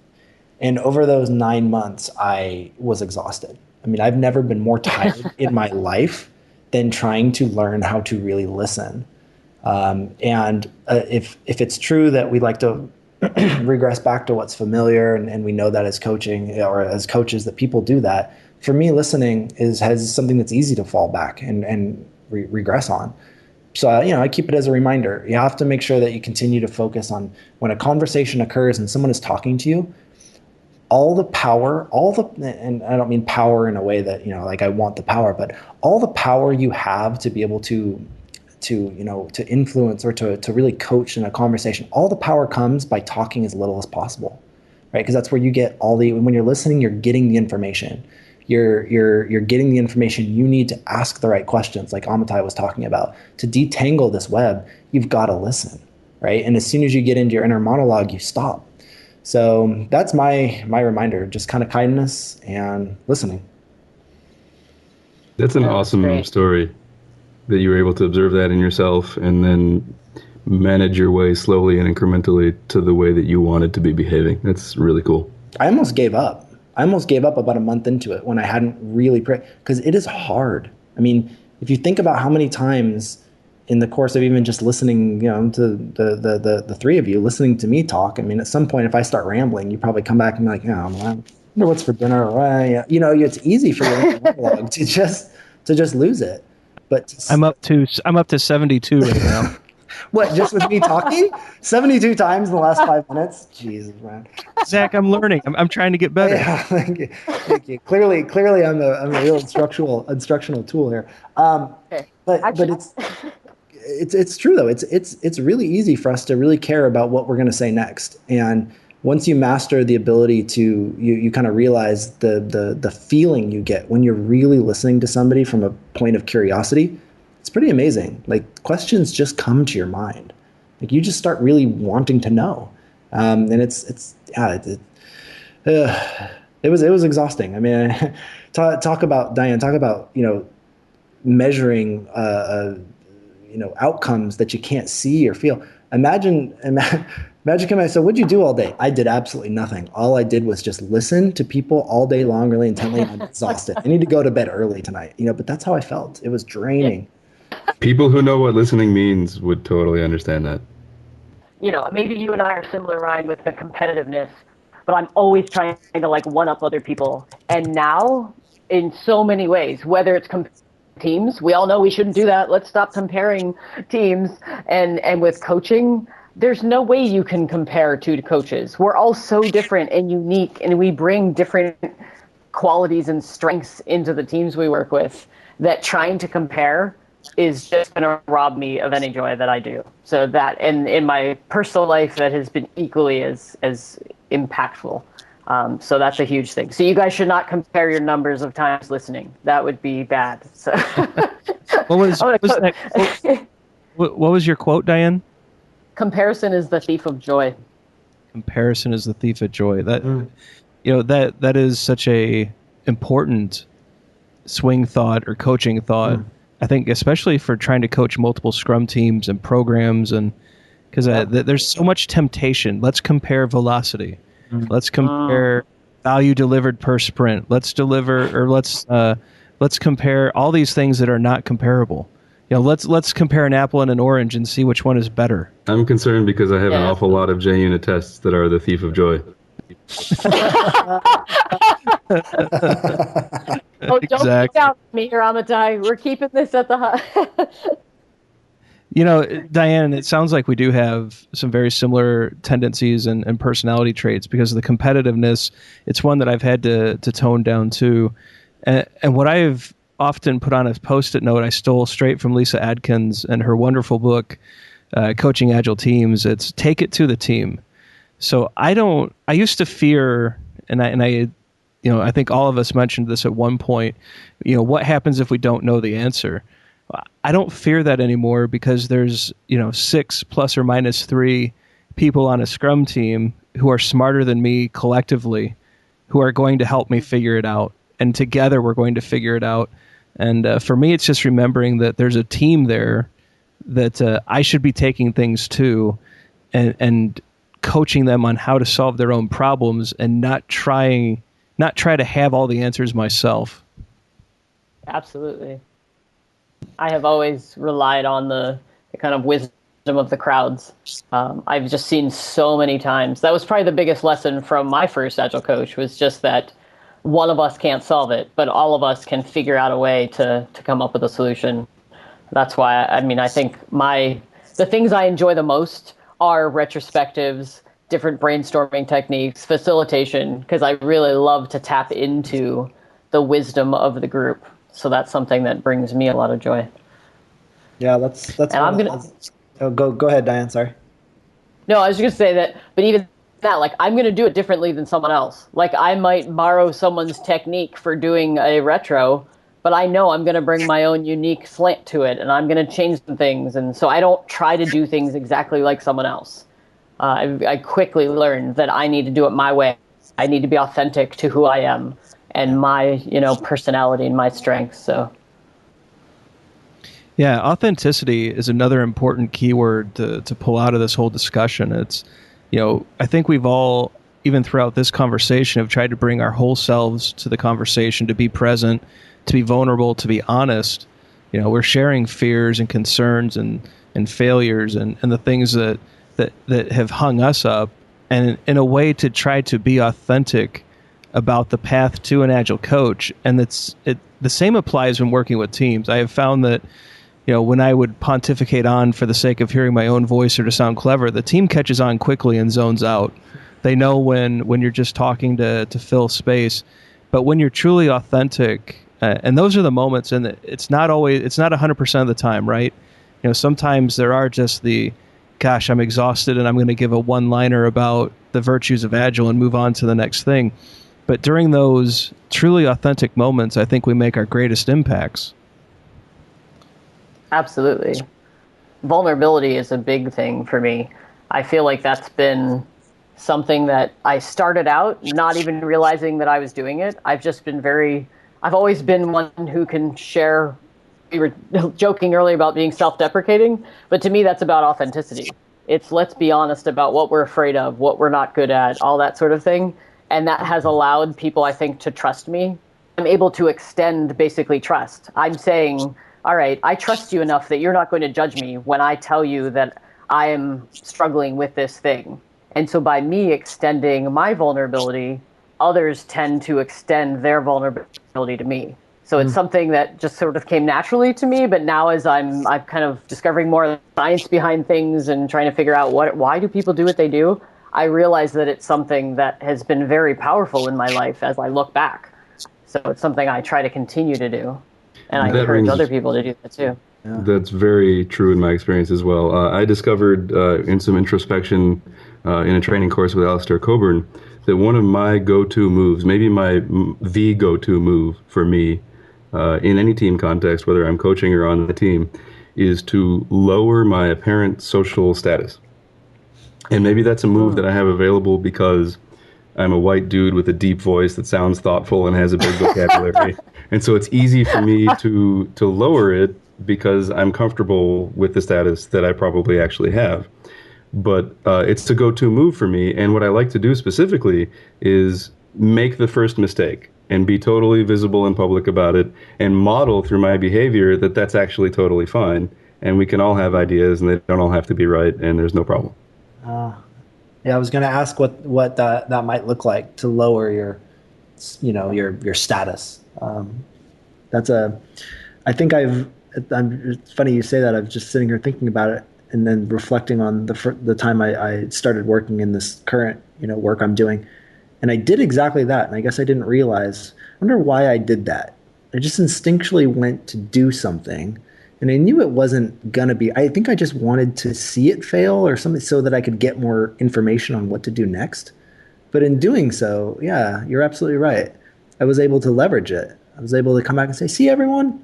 And over those 9 months, I was exhausted. I mean, I've never been more tired in my life than trying to learn how to really listen. If it's true that we like to regress back to what's familiar, and we know that as coaching or as coaches that people do that, for me, listening has something that's easy to fall back and regress on. So, I keep it as a reminder. You have to make sure that you continue to focus on when a conversation occurs and someone is talking to you, and I don't mean power in a way that, like I want the power, but all the power you have to be able to influence or to really coach in a conversation, all the power comes by talking as little as possible, right? Because that's where you get when you're listening, you're getting the information. You're getting the information you need to ask the right questions, like Amitai was talking about. To detangle this web, you've got to listen, right? And as soon as you get into your inner monologue, you stop. So that's my reminder, just kind of kindness and listening. That's an awesome story that you were able to observe that in yourself and then manage your way slowly and incrementally to the way that you wanted to be behaving. That's really cool. I almost gave up. About a month into it when I hadn't really because it is hard. I mean, if you think about how many times in the course of even just listening, to the three of you listening to me talk, I mean, at some point, if I start rambling, you probably come back and be like, I wonder what's for dinner. It's easy for your monologue to just lose it. But I'm up to 72 right now. What, just with me talking? 72 times in the last 5 minutes? Jesus, man. Zach, I'm learning. I'm trying to get better. Yeah, thank you. Clearly, I'm a real instructional tool here. But it's true though. It's really easy for us to really care about what we're going to say next. And once you master the ability to, you kind of realize the feeling you get when you're really listening to somebody from a point of curiosity. It's pretty amazing. Like, questions just come to your mind. Like, you just start really wanting to know. And it was exhausting. I mean, talk about Diane, measuring, outcomes that you can't see or feel. Imagine coming. So what'd you do all day? I did absolutely nothing. All I did was just listen to people all day long, really intently. And I'm exhausted. I need to go to bed early tonight, but that's how I felt. It was draining. People who know what listening means would totally understand that. maybe you and I are similar, Ryan, with the competitiveness, but I'm always trying to like one up other people. And now, in so many ways, whether it's teams, we all know we shouldn't do that. Let's stop comparing teams. And with coaching, there's no way you can compare two coaches. We're all so different and unique, and we bring different qualities and strengths into the teams we work with, that trying to compare is just going to rob me of any joy that I do. So that, and in my personal life, that has been equally as impactful. So that's a huge thing. So you guys should not compare your numbers of times listening. That would be bad. So what was your quote, Diane? Comparison is the thief of joy. Comparison is the thief of joy. That is such a important swing thought or coaching thought. I think especially for trying to coach multiple Scrum teams and programs, and because there's so much temptation. Let's compare velocity. Let's compare value delivered per sprint. Let's compare all these things that are not comparable. Let's compare an apple and an orange and see which one is better. I'm concerned because I have an awful lot of JUnit tests that are the thief of joy. Don't freak out me or Amitai. We're keeping this at the Diane, it sounds like we do have some very similar tendencies and personality traits, because of the competitiveness. It's one that I've had to tone down too. And what I've often put on a Post-it note, I stole straight from Lisa Adkins and her wonderful book, Coaching Agile Teams. It's take it to the team. So I used to fear, and I think all of us mentioned this at one point, what happens if we don't know the answer? I don't fear that anymore, because there's, 6 plus or minus 3 people on a Scrum team who are smarter than me collectively, who are going to help me figure it out. And together we're going to figure it out. And for me, it's just remembering that there's a team there that I should be taking things to, and coaching them on how to solve their own problems, and not try to have all the answers myself. Absolutely. I have always relied on the kind of wisdom of the crowds. I've just seen so many times. That was probably the biggest lesson from my first Agile coach, was just that one of us can't solve it, but all of us can figure out a way to come up with a solution. That's why, I think the things I enjoy the most are retrospectives, different brainstorming techniques, facilitation, because I really love to tap into the wisdom of the group. So that's something that brings me a lot of joy. Yeah, that's. And I'm gonna go ahead, Diane. Sorry. No, I was just gonna say that. But even that, like, I'm gonna do it differently than someone else. Like, I might borrow someone's technique for doing a retro, but I know I'm gonna bring my own unique slant to it, and I'm gonna change some things. And so I don't try to do things exactly like someone else. I quickly learned that I need to do it my way. I need to be authentic to who I am and my, personality and my strengths. So. Yeah, authenticity is another important keyword to pull out of this whole discussion. It's, I think we've all, even throughout this conversation, have tried to bring our whole selves to the conversation, to be present, to be vulnerable, to be honest. We're sharing fears and concerns and failures and the things that have hung us up, and in a way to try to be authentic about the path to an Agile coach. And the same applies when working with teams. I have found that, when I would pontificate on for the sake of hearing my own voice or to sound clever, the team catches on quickly and zones out. They know when you're just talking to fill space. But when you're truly authentic, and those are the moments, and it's not 100% of the time, right? Sometimes there are just gosh, I'm exhausted and I'm going to give a one-liner about the virtues of Agile and move on to the next thing. But during those truly authentic moments, I think we make our greatest impacts. Absolutely. Vulnerability is a big thing for me. I feel like that's been something that I started out not even realizing that I was doing it. I've always been one who can share. We were joking earlier about being self-deprecating, but to me, that's about authenticity. It's let's be honest about what we're afraid of, what we're not good at, all that sort of thing. And that has allowed people, I think, to trust me. I'm able to extend basically trust. I'm saying, all right, I trust you enough that you're not going to judge me when I tell you that I am struggling with this thing. And so by me extending my vulnerability, others tend to extend their vulnerability to me. So it's something that just sort of came naturally to me, but now as I'm kind of discovering more of the science behind things and trying to figure out why do people do what they do, I realize that it's something that has been very powerful in my life as I look back. So it's something I try to continue to do, and I encourage other people to do that too. Yeah. That's very true in my experience as well. I discovered in some introspection in a training course with Alistair Coburn that one of my go-to moves, maybe the go-to move for me in any team context, whether I'm coaching or on the team, is to lower my apparent social status. And maybe that's a move that I have available because I'm a white dude with a deep voice that sounds thoughtful and has a big vocabulary. And so it's easy for me to lower it because I'm comfortable with the status that I probably actually have. But it's a go-to move for me. And what I like to do specifically is make the first mistake and be totally visible and public about it and model through my behavior that that's actually totally fine. And we can all have ideas and they don't all have to be right and there's no problem. Yeah, I was going to ask what that might look like to lower your status. It's funny you say that. I'm just sitting here thinking about it and then reflecting on the time I started working in this current work I'm doing, and I did exactly that. And I guess I didn't realize. I wonder why I did that. I just instinctually went to do something. And I knew it wasn't going to be, I think I just wanted to see it fail or something so that I could get more information on what to do next. But in doing so, yeah, you're absolutely right. I was able to leverage it. I was able to come back and say, see, everyone,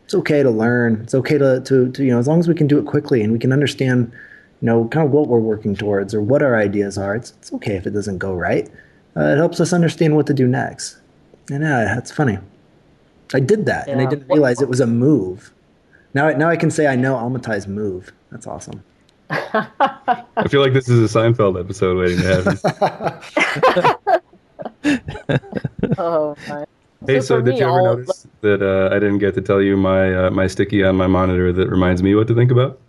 it's okay to learn. It's okay to as long as we can do it quickly and we can understand, kind of what we're working towards or what our ideas are. It's okay if it doesn't go right. It helps us understand what to do next. And yeah, that's funny. I did that and I didn't realize it was a move. Now I can say I know Amitai's move. That's awesome. I feel like this is a Seinfeld episode waiting to happen. Oh, my. Hey, so did you ever notice that I didn't get to tell you my sticky on my monitor that reminds me what to think about?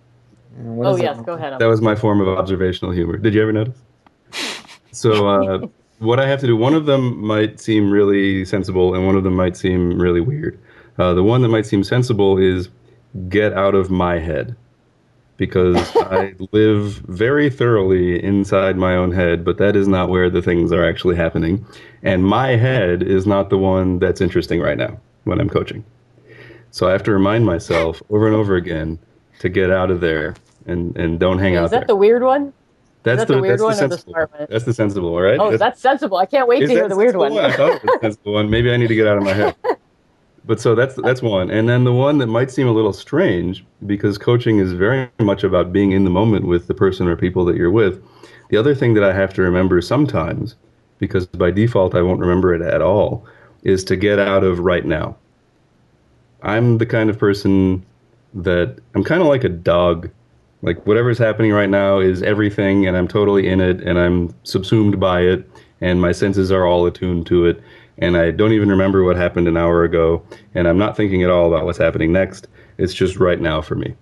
Yes, go ahead. That was my form of observational humor. Did you ever notice? So what I have to do, one of them might seem really sensible and one of them might seem really weird. The one that might seem sensible is get out of my head, because I live very thoroughly inside my own head, but that is not where the things are actually happening. And my head is not the one that's interesting right now when I'm coaching. So I have to remind myself over and over again to get out of there and don't hang out there. Is that the weird one? That's the weird one or the smart one? That's the sensible one, right? Oh, that's sensible. I can't wait to hear the weird one. I thought it was the sensible one. Maybe I need to get out of my head. But so that's one. And then the one that might seem a little strange, because coaching is very much about being in the moment with the person or people that you're with. The other thing that I have to remember sometimes, because by default I won't remember it at all, is to get out of right now. I'm the kind of person that I'm kind of like a dog. Like whatever's happening right now is everything and I'm totally in it and I'm subsumed by it and my senses are all attuned to it. And I don't even remember what happened an hour ago, and I'm not thinking at all about what's happening next. It's just right now for me.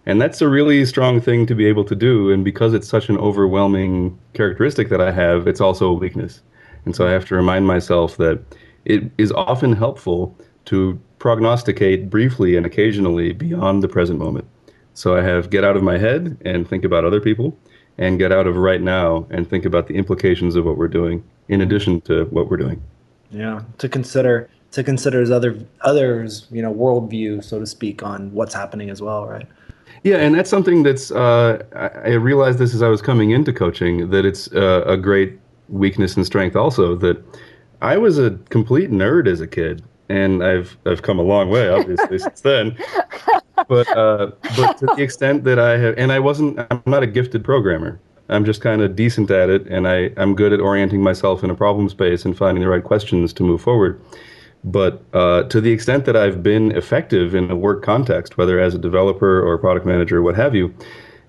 And that's a really strong thing to be able to do, and because it's such an overwhelming characteristic that I have, it's also a weakness. And so I have to remind myself that it is often helpful to prognosticate briefly and occasionally beyond the present moment. So I have get out of my head and think about other people, and get out of right now and think about the implications of what we're doing, in addition to what we're doing. Yeah, to consider as others, worldview, so to speak, on what's happening as well, right? Yeah, and that's something that's I realized this as I was coming into coaching, that it's a great weakness and strength also, that I was a complete nerd as a kid, and I've come a long way, obviously, since then. But to the extent that I have, and I'm not a gifted programmer. I'm just kind of decent at it, and I'm good at orienting myself in a problem space and finding the right questions to move forward. But to the extent that I've been effective in a work context, whether as a developer or a product manager or what have you,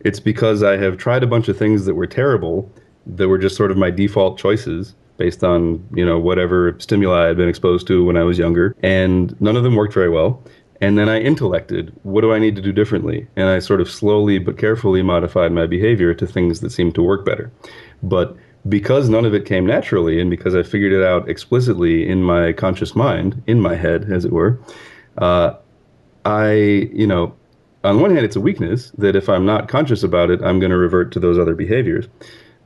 it's because I have tried a bunch of things that were terrible, that were just sort of my default choices based on, whatever stimuli I'd been exposed to when I was younger, and none of them worked very well. And then I intellected, what do I need to do differently? And I sort of slowly but carefully modified my behavior to things that seemed to work better. But because none of it came naturally, and because I figured it out explicitly in my conscious mind, in my head, as it were, on one hand, it's a weakness that if I'm not conscious about it, I'm going to revert to those other behaviors.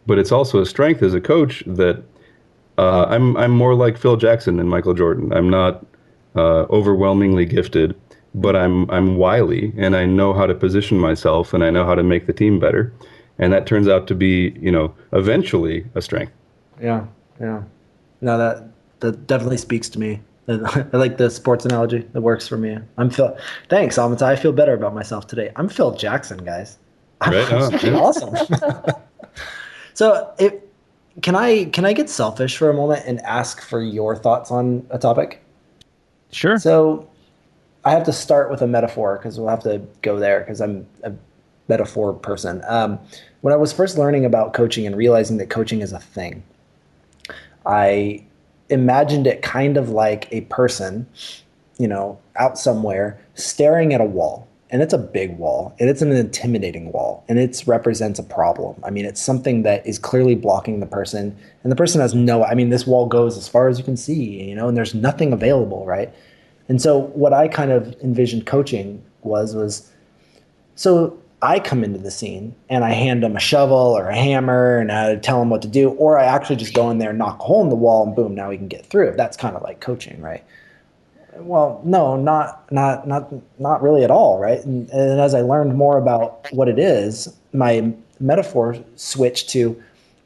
But it's also a strength as a coach that I'm more like Phil Jackson than Michael Jordan. I'm not overwhelmingly gifted, but I'm wily, and I know how to position myself, and I know how to make the team better. And that turns out to be, eventually a strength. Yeah, yeah. No, that definitely speaks to me. I like the sports analogy. That works for me. Thanks, Amitai. I feel better about myself today. I'm Phil Jackson, guys. Right on. Yeah. Awesome. So, can I get selfish for a moment and ask for your thoughts on a topic? Sure. So, I have to start with a metaphor because we'll have to go there because I'm a metaphor person. When I was first learning about coaching and realizing that coaching is a thing, I imagined it kind of like a person, out somewhere staring at a wall. And it's a big wall, and it's an intimidating wall, and it represents a problem. I mean, it's something that is clearly blocking the person, and the person has this wall goes as far as you can see, and there's nothing available, right? And so what I kind of envisioned coaching was, so I come into the scene and I hand them a shovel or a hammer and I tell them what to do, or I actually just go in there and knock a hole in the wall and boom, now we can get through. That's kind of like coaching, right? Well, no, not really at all, right? And as I learned more about what it is, my metaphor switched to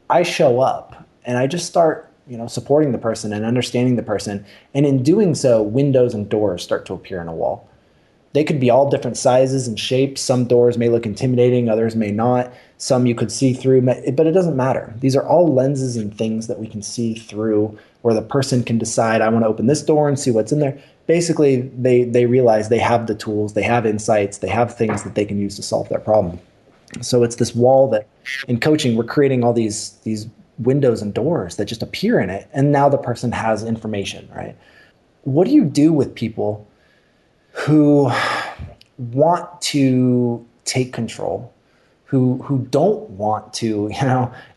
I show up and I just start, supporting the person and understanding the person. And in doing so, windows and doors start to appear in a wall. They could be all different sizes and shapes. Some doors may look intimidating, others may not. Some you could see through, but it doesn't matter. These are all lenses and things that we can see through where the person can decide, I want to open this door and see what's in there. Basically, they realize they have the tools, they have insights, they have things that they can use to solve their problem. So it's this wall that in coaching, we're creating all these windows and doors that just appear in it. And now the person has information, right? What do you do with people who want to take control, who don't want to,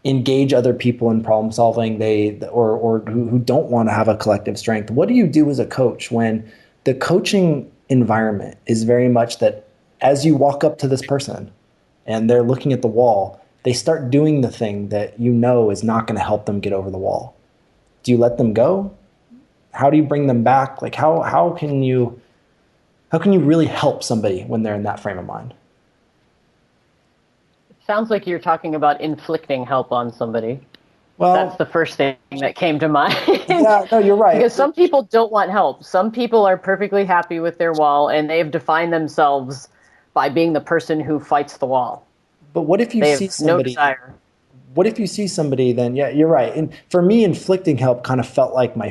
engage other people in problem solving, or who don't want to have a collective strength? What do you do as a coach when the coaching environment is very much that as you walk up to this person and they're looking at the wall, they start doing the thing that is not going to help them get over the wall? Do you let them go? How do you bring them back? Like how can you really help somebody when they're in that frame of mind? Sounds like you're talking about inflicting help on somebody. Well, that's the first thing that came to mind. Yeah, no, you're right. Because some people don't want help. Some people are perfectly happy with their wall, and they've defined themselves by being the person who fights the wall. But what if you see somebody? No desire. What if you see somebody? Then yeah, you're right. And for me, inflicting help kind of felt like my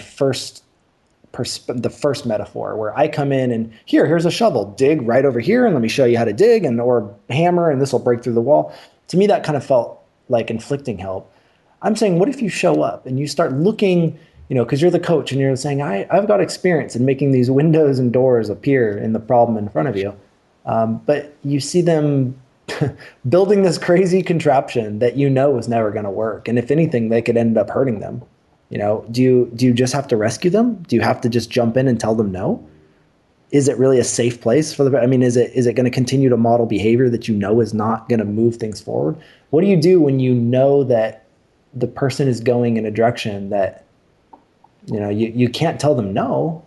the first metaphor, where I come in and here's a shovel, dig right over here, and let me show you how to dig, or hammer, and this will break through the wall. To me, that kind of felt like inflicting help. I'm saying, what if you show up and you start looking, because you're the coach and you're saying, I've got experience in making these windows and doors appear in the problem in front of you. But you see them building this crazy contraption that is never going to work. And if anything, they could end up hurting them. Do you just have to rescue them? Do you have to just jump in and tell them no? Is it really a safe place for is it going to continue to model behavior that is not going to move things forward? What do you do when you know that the person is going in a direction that, you can't tell them no,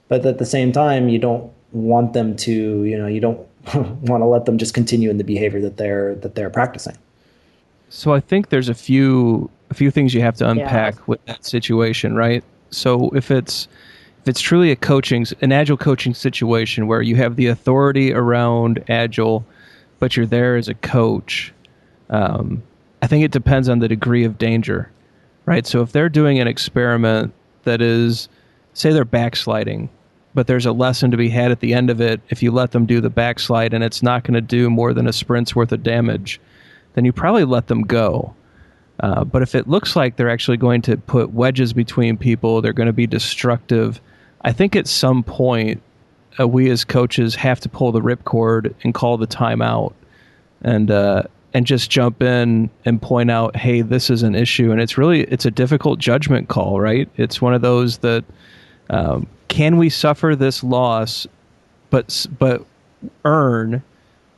but at the same time, you don't want them to, you don't want to let them just continue in the behavior that they're practicing. So I think there's a few things you have to unpack with that situation, right? So if it's truly an Agile coaching situation where you have the authority around Agile, but you're there as a coach, I think it depends on the degree of danger, right? So if they're doing an experiment that is, say they're backsliding, but there's a lesson to be had at the end of it, if you let them do the backslide and it's not going to do more than a sprint's worth of damage, then you probably let them go. But if it looks like they're actually going to put wedges between people, they're going to be destructive, I think at some point, we as coaches have to pull the ripcord and call the timeout and just jump in and point out, hey, this is an issue. And it's a difficult judgment call, right? It's one of those that can we suffer this loss, but earn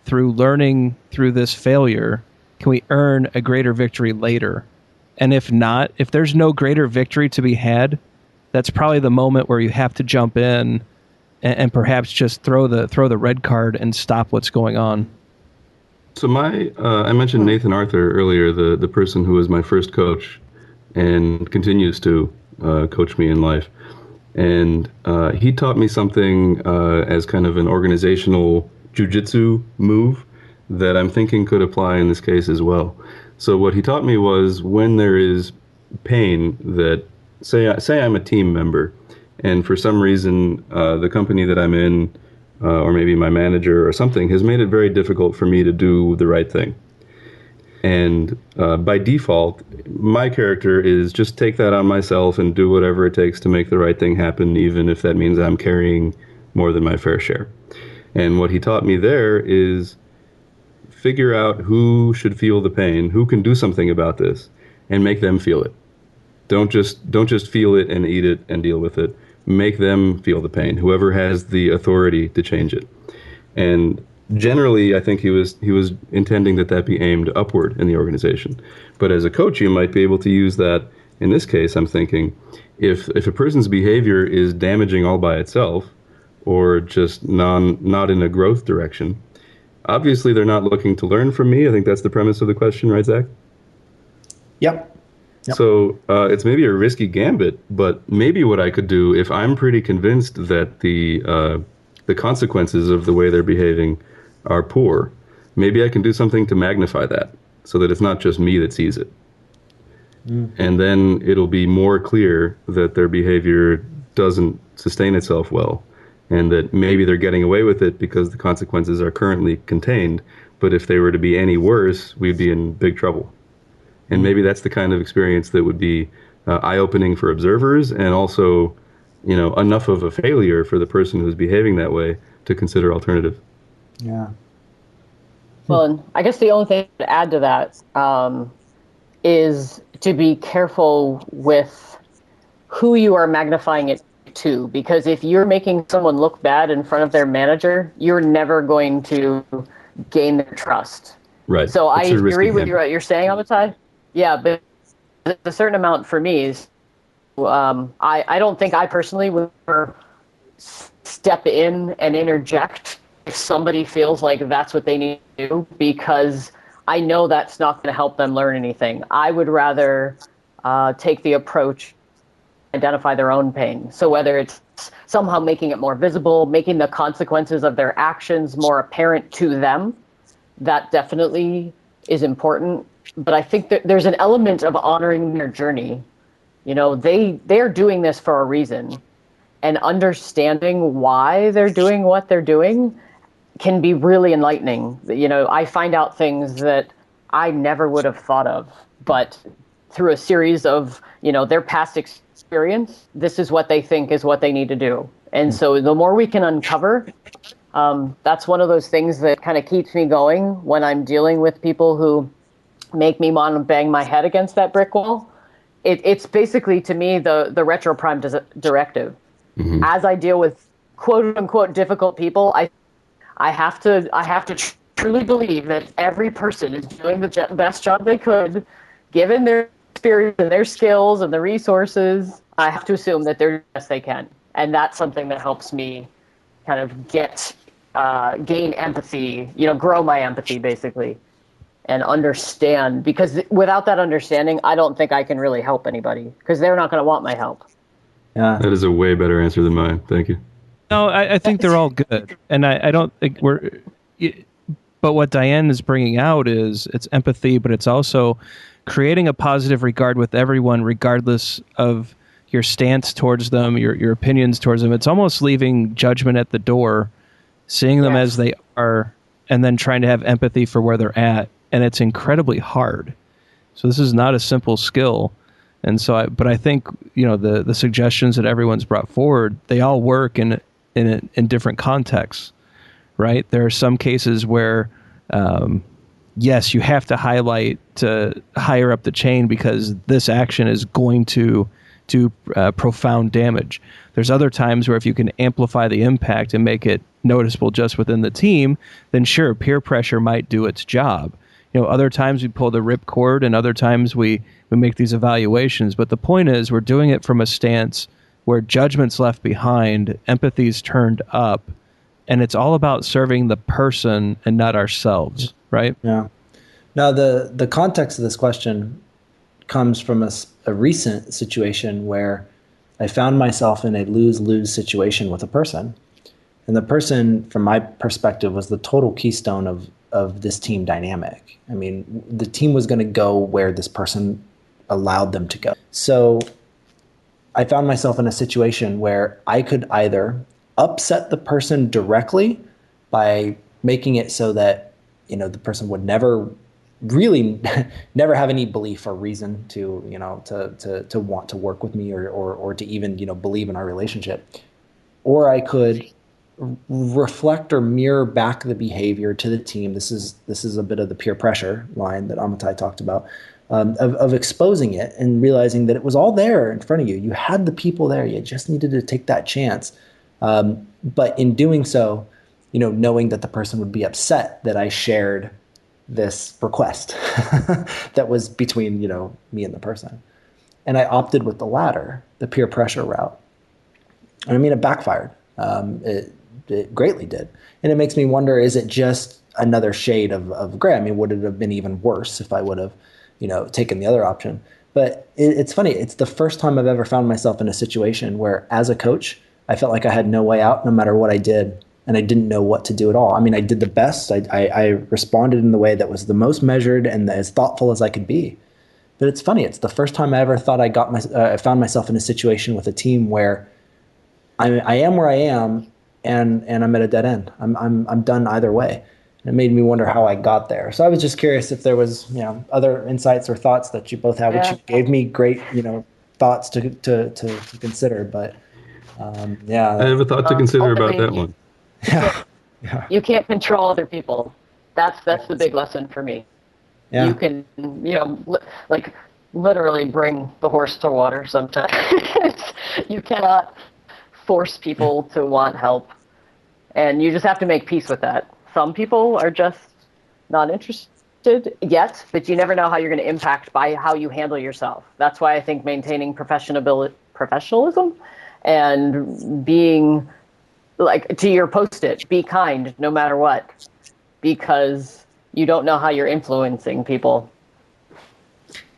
through learning through this failure? Can we earn a greater victory later? And if not, if there's no greater victory to be had, that's probably the moment where you have to jump in and perhaps just throw the red card and stop what's going on. So I mentioned Nathan Arthur earlier, the person who was my first coach and continues to coach me in life. And he taught me something as kind of an organizational jujitsu move that I'm thinking could apply in this case as well. So what he taught me was when there is pain that, say I'm a team member, and for some reason the company that I'm in, or maybe my manager or something, has made it very difficult for me to do the right thing. And by default, my character is just take that on myself and do whatever it takes to make the right thing happen, even if that means I'm carrying more than my fair share. And what he taught me there is figure out who should feel the pain, who can do something about this, and make them feel it. Don't just feel it and eat it and deal with it. Make them feel the pain, whoever has the authority to change it. And generally, I think he was intending that be aimed upward in the organization. But as a coach, you might be able to use that. In this case, I'm thinking, if a person's behavior is damaging all by itself, or just not in a growth direction, obviously they're not looking to learn from me. I think that's the premise of the question, right, Zach? Yep. So it's maybe a risky gambit, but maybe what I could do, if I'm pretty convinced that the consequences of the way they're behaving are poor, maybe I can do something to magnify that so that it's not just me that sees it. Mm-hmm. And then it'll be more clear that their behavior doesn't sustain itself well, and that maybe they're getting away with it because the consequences are currently contained. But if they were to be any worse, we'd be in big trouble. And maybe that's the kind of experience that would be eye-opening for observers, and also, enough of a failure for the person who's behaving that way to consider alternative. Yeah. Well, and I guess the only thing to add to that is to be careful with who you are magnifying it to, because if you're making someone look bad in front of their manager, you're never going to gain their trust. Right. So I agree with what you're saying, Amitai. Yeah, but a certain amount for me is, I don't think I personally would ever step in and interject if somebody feels like that's what they need to do, because I know that's not going to help them learn anything. I would rather take the approach, identify their own pain. So whether it's somehow making it more visible, making the consequences of their actions more apparent to them, that definitely is important. But I think that there's an element of honoring their journey. They're doing this for a reason, and understanding why they're doing what they're doing can be really enlightening. I find out things that I never would have thought of, but through a series of, their past experience, this is what they think is what they need to do. And so the more we can uncover, that's one of those things that kind of keeps me going when I'm dealing with people who make me want to bang my head against that brick wall. It's basically, to me, the retroprime directive. Mm-hmm. As I deal with quote unquote difficult people, I have to truly believe that every person is doing the best job they could, given their experience and their skills and the resources. I have to assume that they're the best they can, and that's something that helps me kind of gain empathy, grow my empathy basically, and understand, because without that understanding, I don't think I can really help anybody, because they're not going to want my help. Yeah, that is a way better answer than mine. Thank you. No, I think they're all good, and I don't think but what Diane is bringing out is it's empathy, but it's also creating a positive regard with everyone, regardless of your stance towards them, your opinions towards them. It's almost leaving judgment at the door, seeing them as they are, and then trying to have empathy for where they're at. And it's incredibly hard. So this is not a simple skill. And so, but I think, the suggestions that everyone's brought forward, they all work. And in different contexts, right? There are some cases where, yes, you have to highlight to higher up the chain because this action is going to do profound damage. There's other times where if you can amplify the impact and make it noticeable just within the team, then sure, peer pressure might do its job. Other times we pull the ripcord, and other times we make these evaluations. But the point is, we're doing it from a stance where judgment's left behind, empathy's turned up, and it's all about serving the person and not ourselves, right? Yeah. Now, the context of this question comes from a recent situation where I found myself in a lose-lose situation with a person. And the person, from my perspective, was the total keystone of this team dynamic. I mean, the team was going to go where this person allowed them to go. So I found myself in a situation where I could either upset the person directly by making it so that, the person would never have any belief or reason to want to work with me or to even, believe in our relationship. Or I could reflect or mirror back the behavior to the team. This is a bit of the peer pressure line that Amitai talked about, of exposing it and realizing that it was all there in front of you. You had the people there. You just needed to take that chance. But in doing so, knowing that the person would be upset that I shared this request that was between, me and the person. And I opted with the latter, the peer pressure route. And I mean, it backfired. It greatly did. And it makes me wonder, is it just another shade of gray? I mean, would it have been even worse if I would have, taken the other option? But it's funny. It's the first time I've ever found myself in a situation where, as a coach, I felt like I had no way out no matter what I did. And I didn't know what to do at all. I mean, I did the best. I responded in the way that was the most measured and as thoughtful as I could be. But it's funny. It's the first time I ever thought I found myself in a situation with a team where I am where I am, and I'm at a dead end. I'm done either way. And it made me wonder how I got there. So I was just curious if there was other insights or thoughts that you both had, which you gave me great thoughts to consider. But yeah, I have a thought to consider about that one. Yeah. You can't control other people. That's the big lesson for me. Yeah. You can, literally bring the horse to water sometimes. You cannot force people to want help. And you just have to make peace with that. Some people are just not interested yet, but you never know how you're going to impact by how you handle yourself. That's why I think maintaining professionalism and being, like, to your post-it, be kind no matter what, because you don't know how you're influencing people.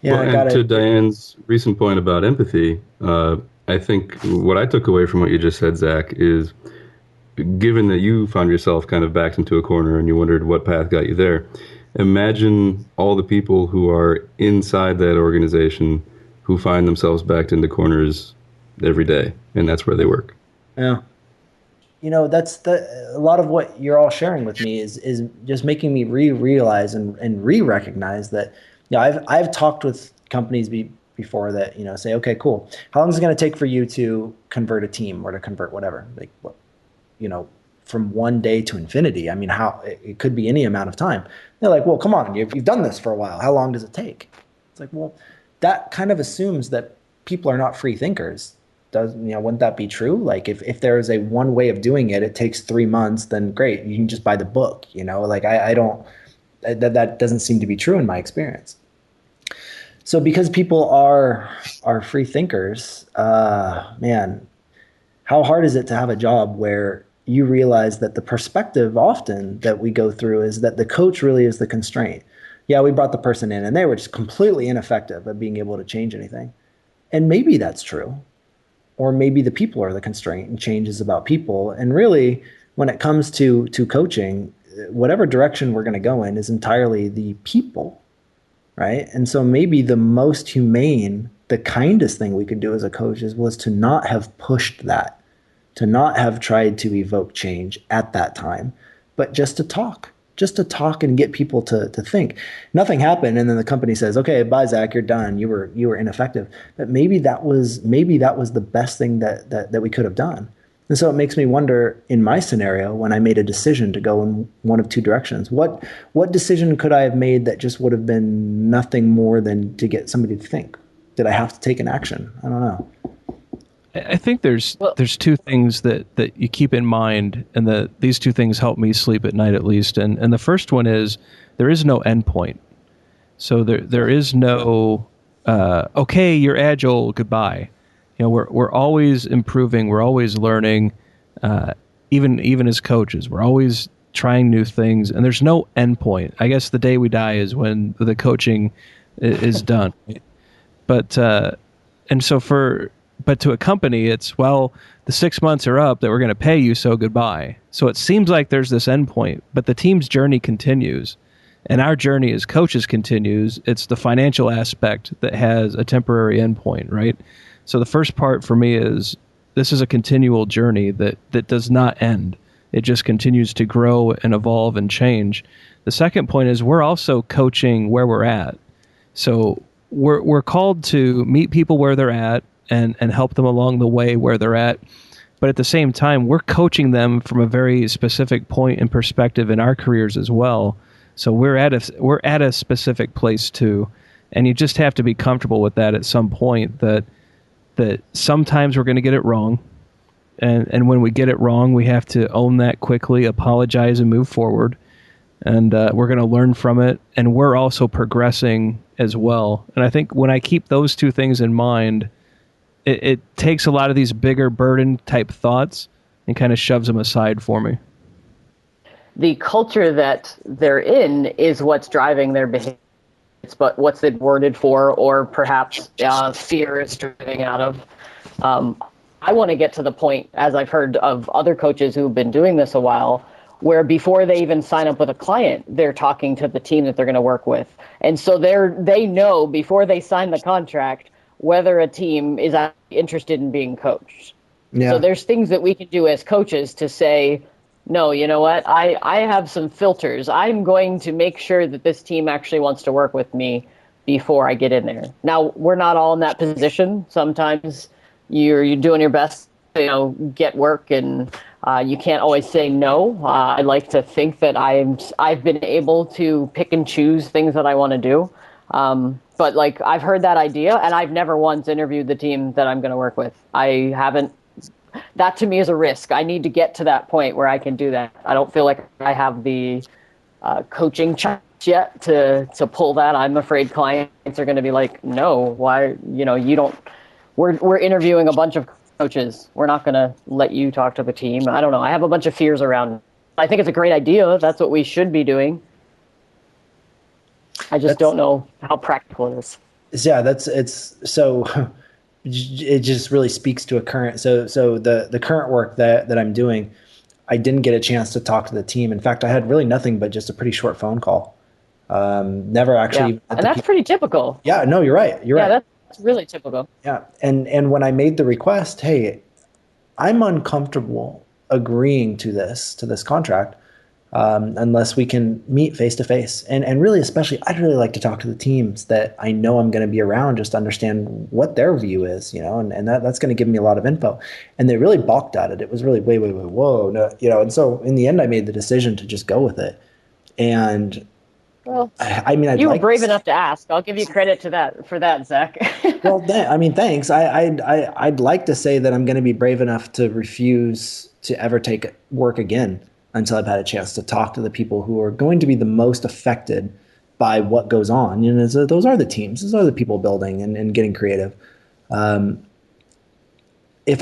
Yeah, well, and to Diane's recent point about empathy, I think what I took away from what you just said, Zach, is given that you found yourself kind of backed into a corner and you wondered what path got you there, imagine all the people who are inside that organization who find themselves backed into corners every day, and that's where they work. Yeah. That's a lot of what you're all sharing with me is just making me realize and recognize that, I've talked with companies before that, say, okay, cool. How long is it going to take for you to convert a team or to convert whatever? Like, what, from one day to infinity. I mean, how it could be any amount of time. They're like, well, come on, you've done this for a while. How long does it take? It's like, well, that kind of assumes that people are not free thinkers. Wouldn't that be true? Like if there is a one way of doing it, it takes 3 months, then great. You can just buy the book, like I don't, that doesn't seem to be true in my experience. So because people are free thinkers, man, how hard is it to have a job where you realize that the perspective often that we go through is that the coach really is the constraint. Yeah, we brought the person in and they were just completely ineffective at being able to change anything. And maybe that's true. Or maybe the people are the constraint and change is about people. And really, when it comes to coaching, whatever direction we're going to go in is entirely the people, right? And so maybe the most humane, the kindest thing we could do as a coach was to not have pushed that, to not have tried to evoke change at that time, but just to talk and get people to think. Nothing happened, and then the company says, "Okay, bye, Zach, you're done. You were ineffective." But maybe that was the best thing that we could have done. And so it makes me wonder, in my scenario, when I made a decision to go in one of two directions, what decision could I have made that just would have been nothing more than to get somebody to think? Did I have to take an action? I don't know. I think there's two things that you keep in mind, and these two things help me sleep at night at least. And the first one is there is no endpoint. So there is no okay, you're agile, goodbye. We're always improving, we're always learning, even as coaches, we're always trying new things, and there's no endpoint. I guess the day we die is when the coaching is done. But to a company, it's, well, the 6 months are up that we're going to pay you, so goodbye. So it seems like there's this endpoint, but the team's journey continues. And our journey as coaches continues. It's the financial aspect that has a temporary endpoint, right? So the first part for me is this is a continual journey that does not end. It just continues to grow and evolve and change. The second point is we're also coaching where we're at. So we're called to meet people where they're at and help them along the way where they're at. But at the same time, we're coaching them from a very specific point and perspective in our careers as well. So we're at a specific place too, and you just have to be comfortable with that at some point. That sometimes we're going to get it wrong, and when we get it wrong, we have to own that quickly, apologize, and move forward. And we're going to learn from it, and we're also progressing as well. And I think when I keep those two things in mind, it takes a lot of these bigger burden type thoughts and kind of shoves them aside for me. The culture that they're in is what's driving their behavior. It's what's it worded for, or perhaps fear is driving out of. I want to get to the point, as I've heard of other coaches who've been doing this a while, where before they even sign up with a client, they're talking to the team that they're going to work with. And so they know before they sign the contract whether a team is interested in being coached. Yeah. So there's things that we can do as coaches to say, no, you know what? I have some filters. I'm going to make sure that this team actually wants to work with me before I get in there. Now, we're not all in that position. Sometimes you're doing your best to, get work, and you can't always say no. I like to think that I've been able to pick and choose things that I want to do. But like, I've heard that idea, and I've never once interviewed the team that I'm going to work with. I haven't. That to me is a risk. I need to get to that point where I can do that. I don't feel like I have the coaching chops yet to pull that. I'm afraid clients are going to be like, no, why, you don't, we're interviewing a bunch of coaches. We're not going to let you talk to the team. I don't know. I have a bunch of fears around it. I think it's a great idea. That's what we should be doing. I just don't know how practical it is. Yeah, it just really speaks to a current. So the current work that I'm doing, I didn't get a chance to talk to the team. In fact, I had really nothing but just a pretty short phone call. Never actually. Yeah. And that's pretty typical. Yeah, no, you're right. Yeah, that's really typical. Yeah, and when I made the request, hey, I'm uncomfortable agreeing to this contract unless we can meet face to face. And really, especially, I'd really like to talk to the teams that I know I'm going to be around, just to understand what their view is, and that's going to give me a lot of info. And they really balked at it. It was really, wait, whoa, no, and so in the end, I made the decision to just go with it. And well, I mean, you were brave enough to ask. I'll give you credit for that, Zach. Well, thanks. I'd like to say that I'm going to be brave enough to refuse to ever take work again until I've had a chance to talk to the people who are going to be the most affected by what goes on. Those are the teams. Those are the people building and getting creative. If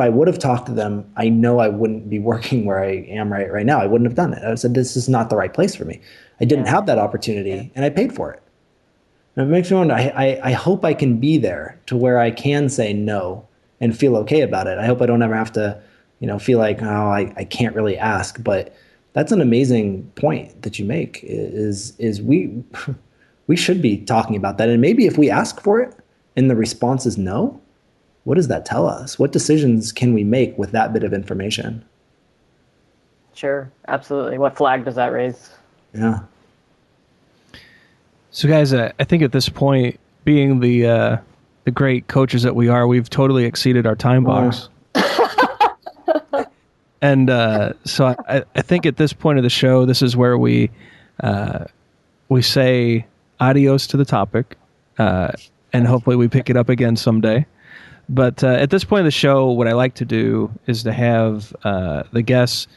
I would have talked to them, I know I wouldn't be working where I am right now. I wouldn't have done it. I said, this is not the right place for me. I didn't have that opportunity, and I paid for it. And it makes me wonder, I hope I can be there to where I can say no and feel okay about it. I hope I don't ever have to, feel like, I can't really ask. But that's an amazing point that you make, is we should be talking about that. And maybe if we ask for it and the response is no, what does that tell us? What decisions can we make with that bit of information? Sure, absolutely. What flag does that raise? Yeah. So guys, I think at this point, being the great coaches that we are, we've totally exceeded our time box. And so I think at this point of the show, this is where we say adios to the topic, and hopefully we pick it up again someday. But at this point of the show, what I like to do is to have the guests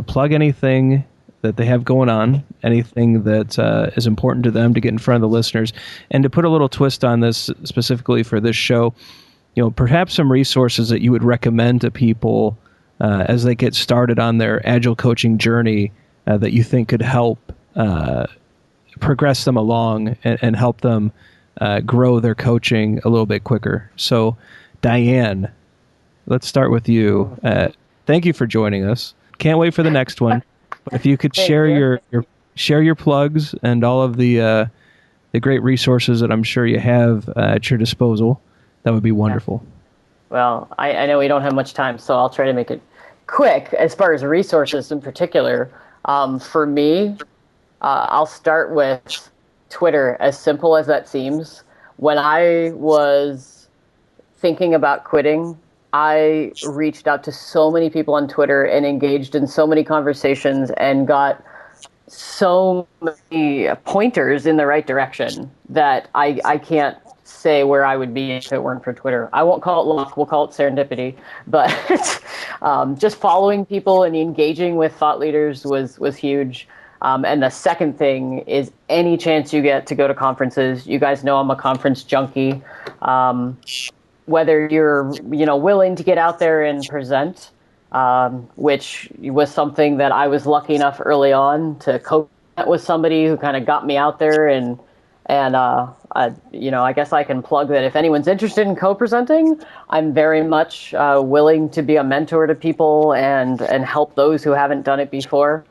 plug anything that they have going on, anything that is important to them to get in front of the listeners, and to put a little twist on this specifically for this show, perhaps some resources that you would recommend to people as they get started on their Agile coaching journey that you think could help progress them along and help them grow their coaching a little bit quicker. So, Diane, let's start with you. Thank you for joining us. Can't wait for the next one. But if you could share your plugs and all of the great resources that I'm sure you have at your disposal, that would be wonderful. Well, I know we don't have much time, so I'll try to make it quick. As far as resources in particular, for me, I'll start with Twitter, as simple as that seems. When I was thinking about quitting, I reached out to so many people on Twitter and engaged in so many conversations and got so many pointers in the right direction that I can't say where I would be if it weren't for Twitter. I won't call it luck, we'll call it serendipity, but just following people and engaging with thought leaders was huge. And the second thing is any chance you get to go to conferences. You guys know I'm a conference junkie. Whether you're willing to get out there and present, which was something that I was lucky enough early on to co-present with somebody who kind of got me out there, and I guess I can plug that if anyone's interested in co-presenting, I'm very much willing to be a mentor to people and help those who haven't done it before.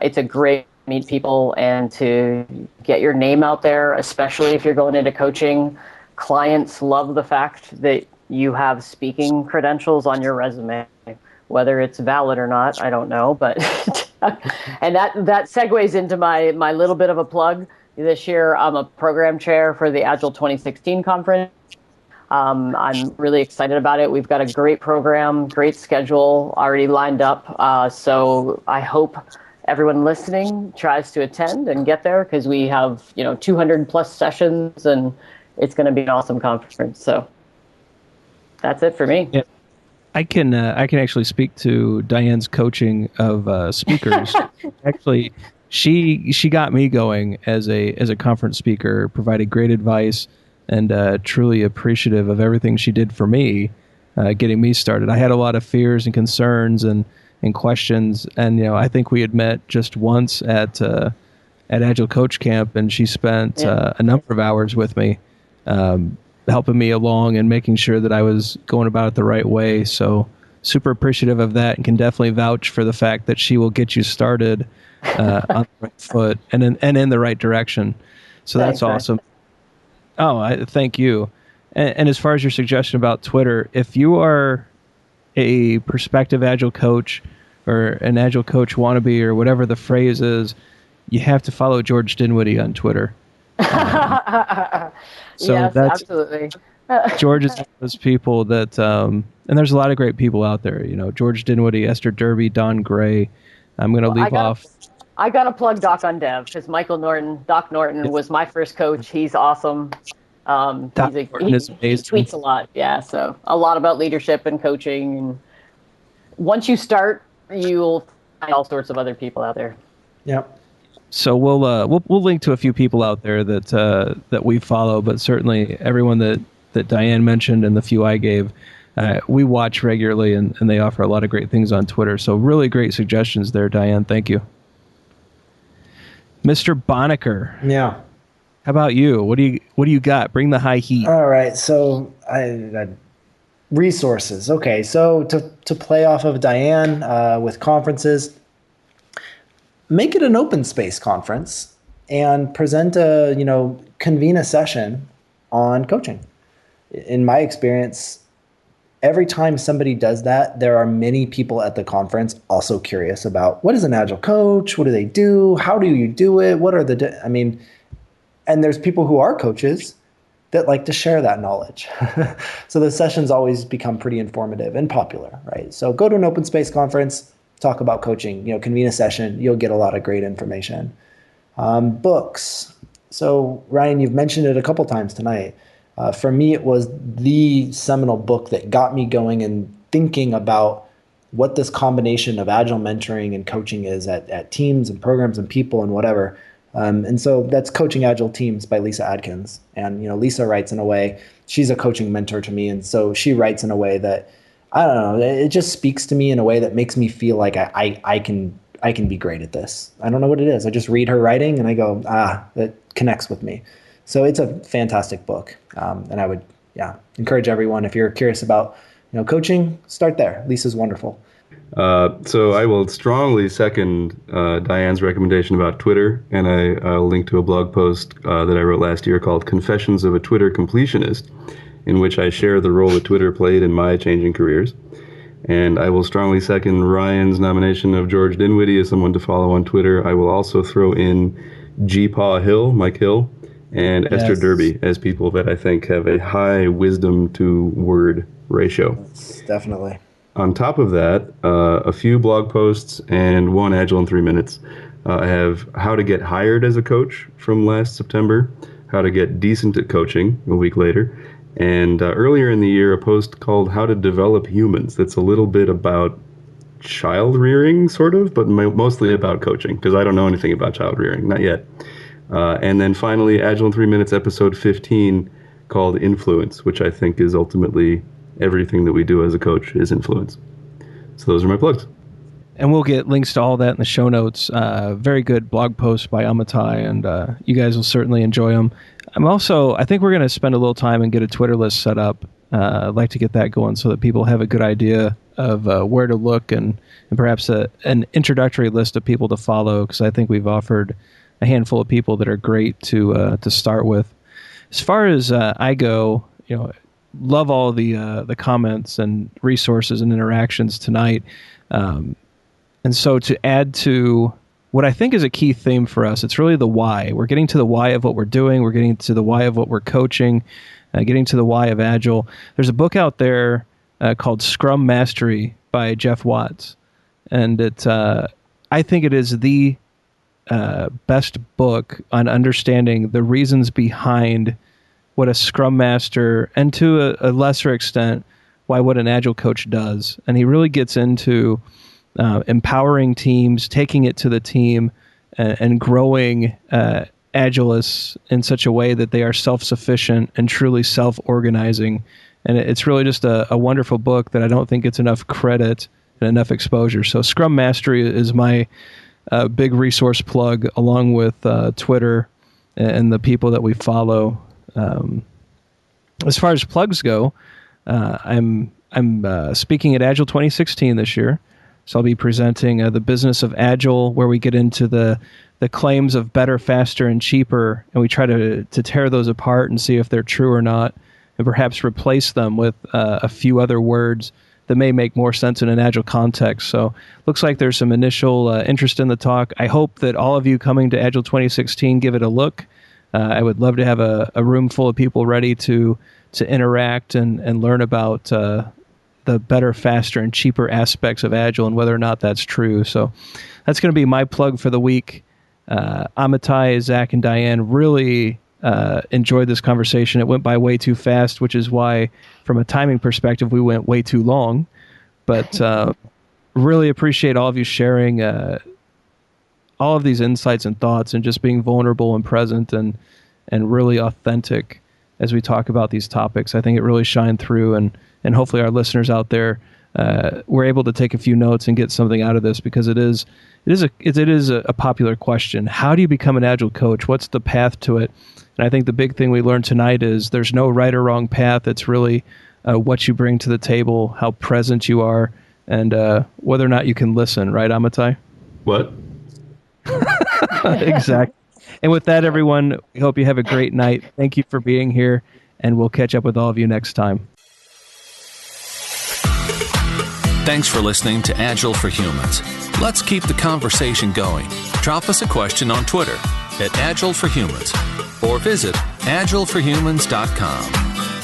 It's a great to meet people and to get your name out there, especially if you're going into coaching. Clients love the fact that you have speaking credentials on your resume. Whether it's valid or not, I don't know, but and that segues into my little bit of a plug. This year, I'm a program chair for the Agile 2016 conference. I'm really excited about it. We've got a great program, great schedule already lined up. So I hope everyone listening tries to attend and get there, because we have 200 plus sessions, and it's going to be an awesome conference. So that's it for me. Yeah. I can actually speak to Diane's coaching of speakers. Actually, she got me going as a conference speaker, provided great advice, and truly appreciative of everything she did for me, getting me started. I had a lot of fears and concerns and questions, and I think we had met just once at Agile Coach Camp, and she spent a number of hours with me, helping me along and making sure that I was going about it the right way. So super appreciative of that, and can definitely vouch for the fact that she will get you started on the right foot and in the right direction. So that's awesome. Oh, thank you. And as far as your suggestion about Twitter, if you are a prospective Agile coach or an Agile coach wannabe or whatever the phrase is, you have to follow George Dinwiddie on Twitter. Yes, absolutely. George is one of those people that, and there's a lot of great people out there. George Dinwiddie, Esther Derby, Don Gray. I'm going to leave off. I got to plug Doc on Dev, because Doc Norton was my first coach. He's awesome. He tweets a lot. Yeah, so a lot about leadership and coaching. And once you start, you'll find all sorts of other people out there. Yep. So we'll link to a few people out there that we follow, but certainly everyone that Diane mentioned and the few I gave, we watch regularly, and they offer a lot of great things on Twitter. So really great suggestions there, Diane. Thank you. Mr. Bonaker. Yeah. How about you? What do you got? Bring the high heat. All right. So resources. Okay. So to play off of Diane with conferences, make it an open space conference and convene a session on coaching. In my experience, every time somebody does that, there are many people at the conference also curious about what is an Agile coach? What do they do? How do you do it? What are and there's people who are coaches that like to share that knowledge. So the sessions always become pretty informative and popular, right? So go to an open space conference, talk about coaching, convene a session, you'll get a lot of great information. Books. So Ryan, you've mentioned it a couple times tonight. For me, it was the seminal book that got me going and thinking about what this combination of agile mentoring and coaching is at teams and programs and people and whatever. And so that's Coaching Agile Teams by Lisa Adkins. And, Lisa writes in a way, she's a coaching mentor to me. And so she writes in a way that, I don't know, it just speaks to me in a way that makes me feel like I can be great at this. I don't know what it is. I just read her writing and I go, that connects with me. So it's a fantastic book. And I would, encourage everyone, if you're curious about, coaching, start there. Lisa's wonderful. So I will strongly second Diane's recommendation about Twitter, and I'll link to a blog post that I wrote last year called Confessions of a Twitter Completionist, in which I share the role that Twitter played in my changing careers. And I will strongly second Ryan's nomination of George Dinwiddie as someone to follow on Twitter. I will also throw in Mike Hill, and yes, Esther Derby as people that I think have a high wisdom to word ratio. Yes, definitely. On top of that, a few blog posts and one Agile in 3 minutes. I have How to Get Hired as a Coach from last September, How to Get Decent at Coaching a week later, and earlier in the year, a post called How to Develop Humans. That's a little bit about child rearing, sort of, but mostly about coaching, because I don't know anything about child rearing, not yet. And then finally, Agile in 3 minutes, episode 15, called Influence, which I think is ultimately everything that we do as a coach is influence. So those are my plugs. And we'll get links to all that in the show notes. Very good blog post by Amitai, and you guys will certainly enjoy them. I think we're going to spend a little time and get a Twitter list set up. I'd like to get that going so that people have a good idea of where to look and perhaps an introductory list of people to follow, because I think we've offered a handful of people that are great to start with. As far as I go, love all the comments and resources and interactions tonight. And so to add to what I think is a key theme for us, it's really the why. We're getting to the why of what we're doing. We're getting to the why of what we're coaching, getting to the why of Agile. There's a book out there called Scrum Mastery by Jeff Watts. And I think it is the best book on understanding the reasons behind what a Scrum Master, and to a lesser extent, what an Agile coach does. And he really gets into empowering teams, taking it to the team, and growing Agilists in such a way that they are self-sufficient and truly self-organizing. And it's really just a wonderful book that I don't think gets enough credit and enough exposure. So Scrum Mastery is my big resource plug, along with Twitter and the people that we follow. As far as plugs go, I'm speaking at Agile 2016 this year, so I'll be presenting the business of Agile, where we get into the claims of better, faster, and cheaper, and we try to tear those apart and see if they're true or not, and perhaps replace them with a few other words that may make more sense in an Agile context. So looks like there's some initial interest in the talk. I hope that all of you coming to Agile 2016 give it a look. I would love to have a room full of people ready to interact and learn about the better, faster, and cheaper aspects of Agile and whether or not that's true. So that's going to be my plug for the week. Amitai, Zach, and Diane really enjoyed this conversation. It went by way too fast, which is why, from a timing perspective, we went way too long. But really appreciate all of you sharing all of these insights and thoughts, and just being vulnerable and present and really authentic as we talk about these topics. I think it really shined through, and hopefully our listeners out there were able to take a few notes and get something out of this, because it is a popular question. How do you become an Agile coach? What's the path to it? And I think the big thing we learned tonight is there's no right or wrong path. It's really what you bring to the table, how present you are, and whether or not you can listen. Right, Amitai? What? Exactly. And with that, everyone, we hope you have a great night. Thank you for being here, and we'll catch up with all of you next time. Thanks for listening to Agile for Humans. Let's keep the conversation going. Drop us a question on Twitter @AgileForHumans or visit agileforhumans.com.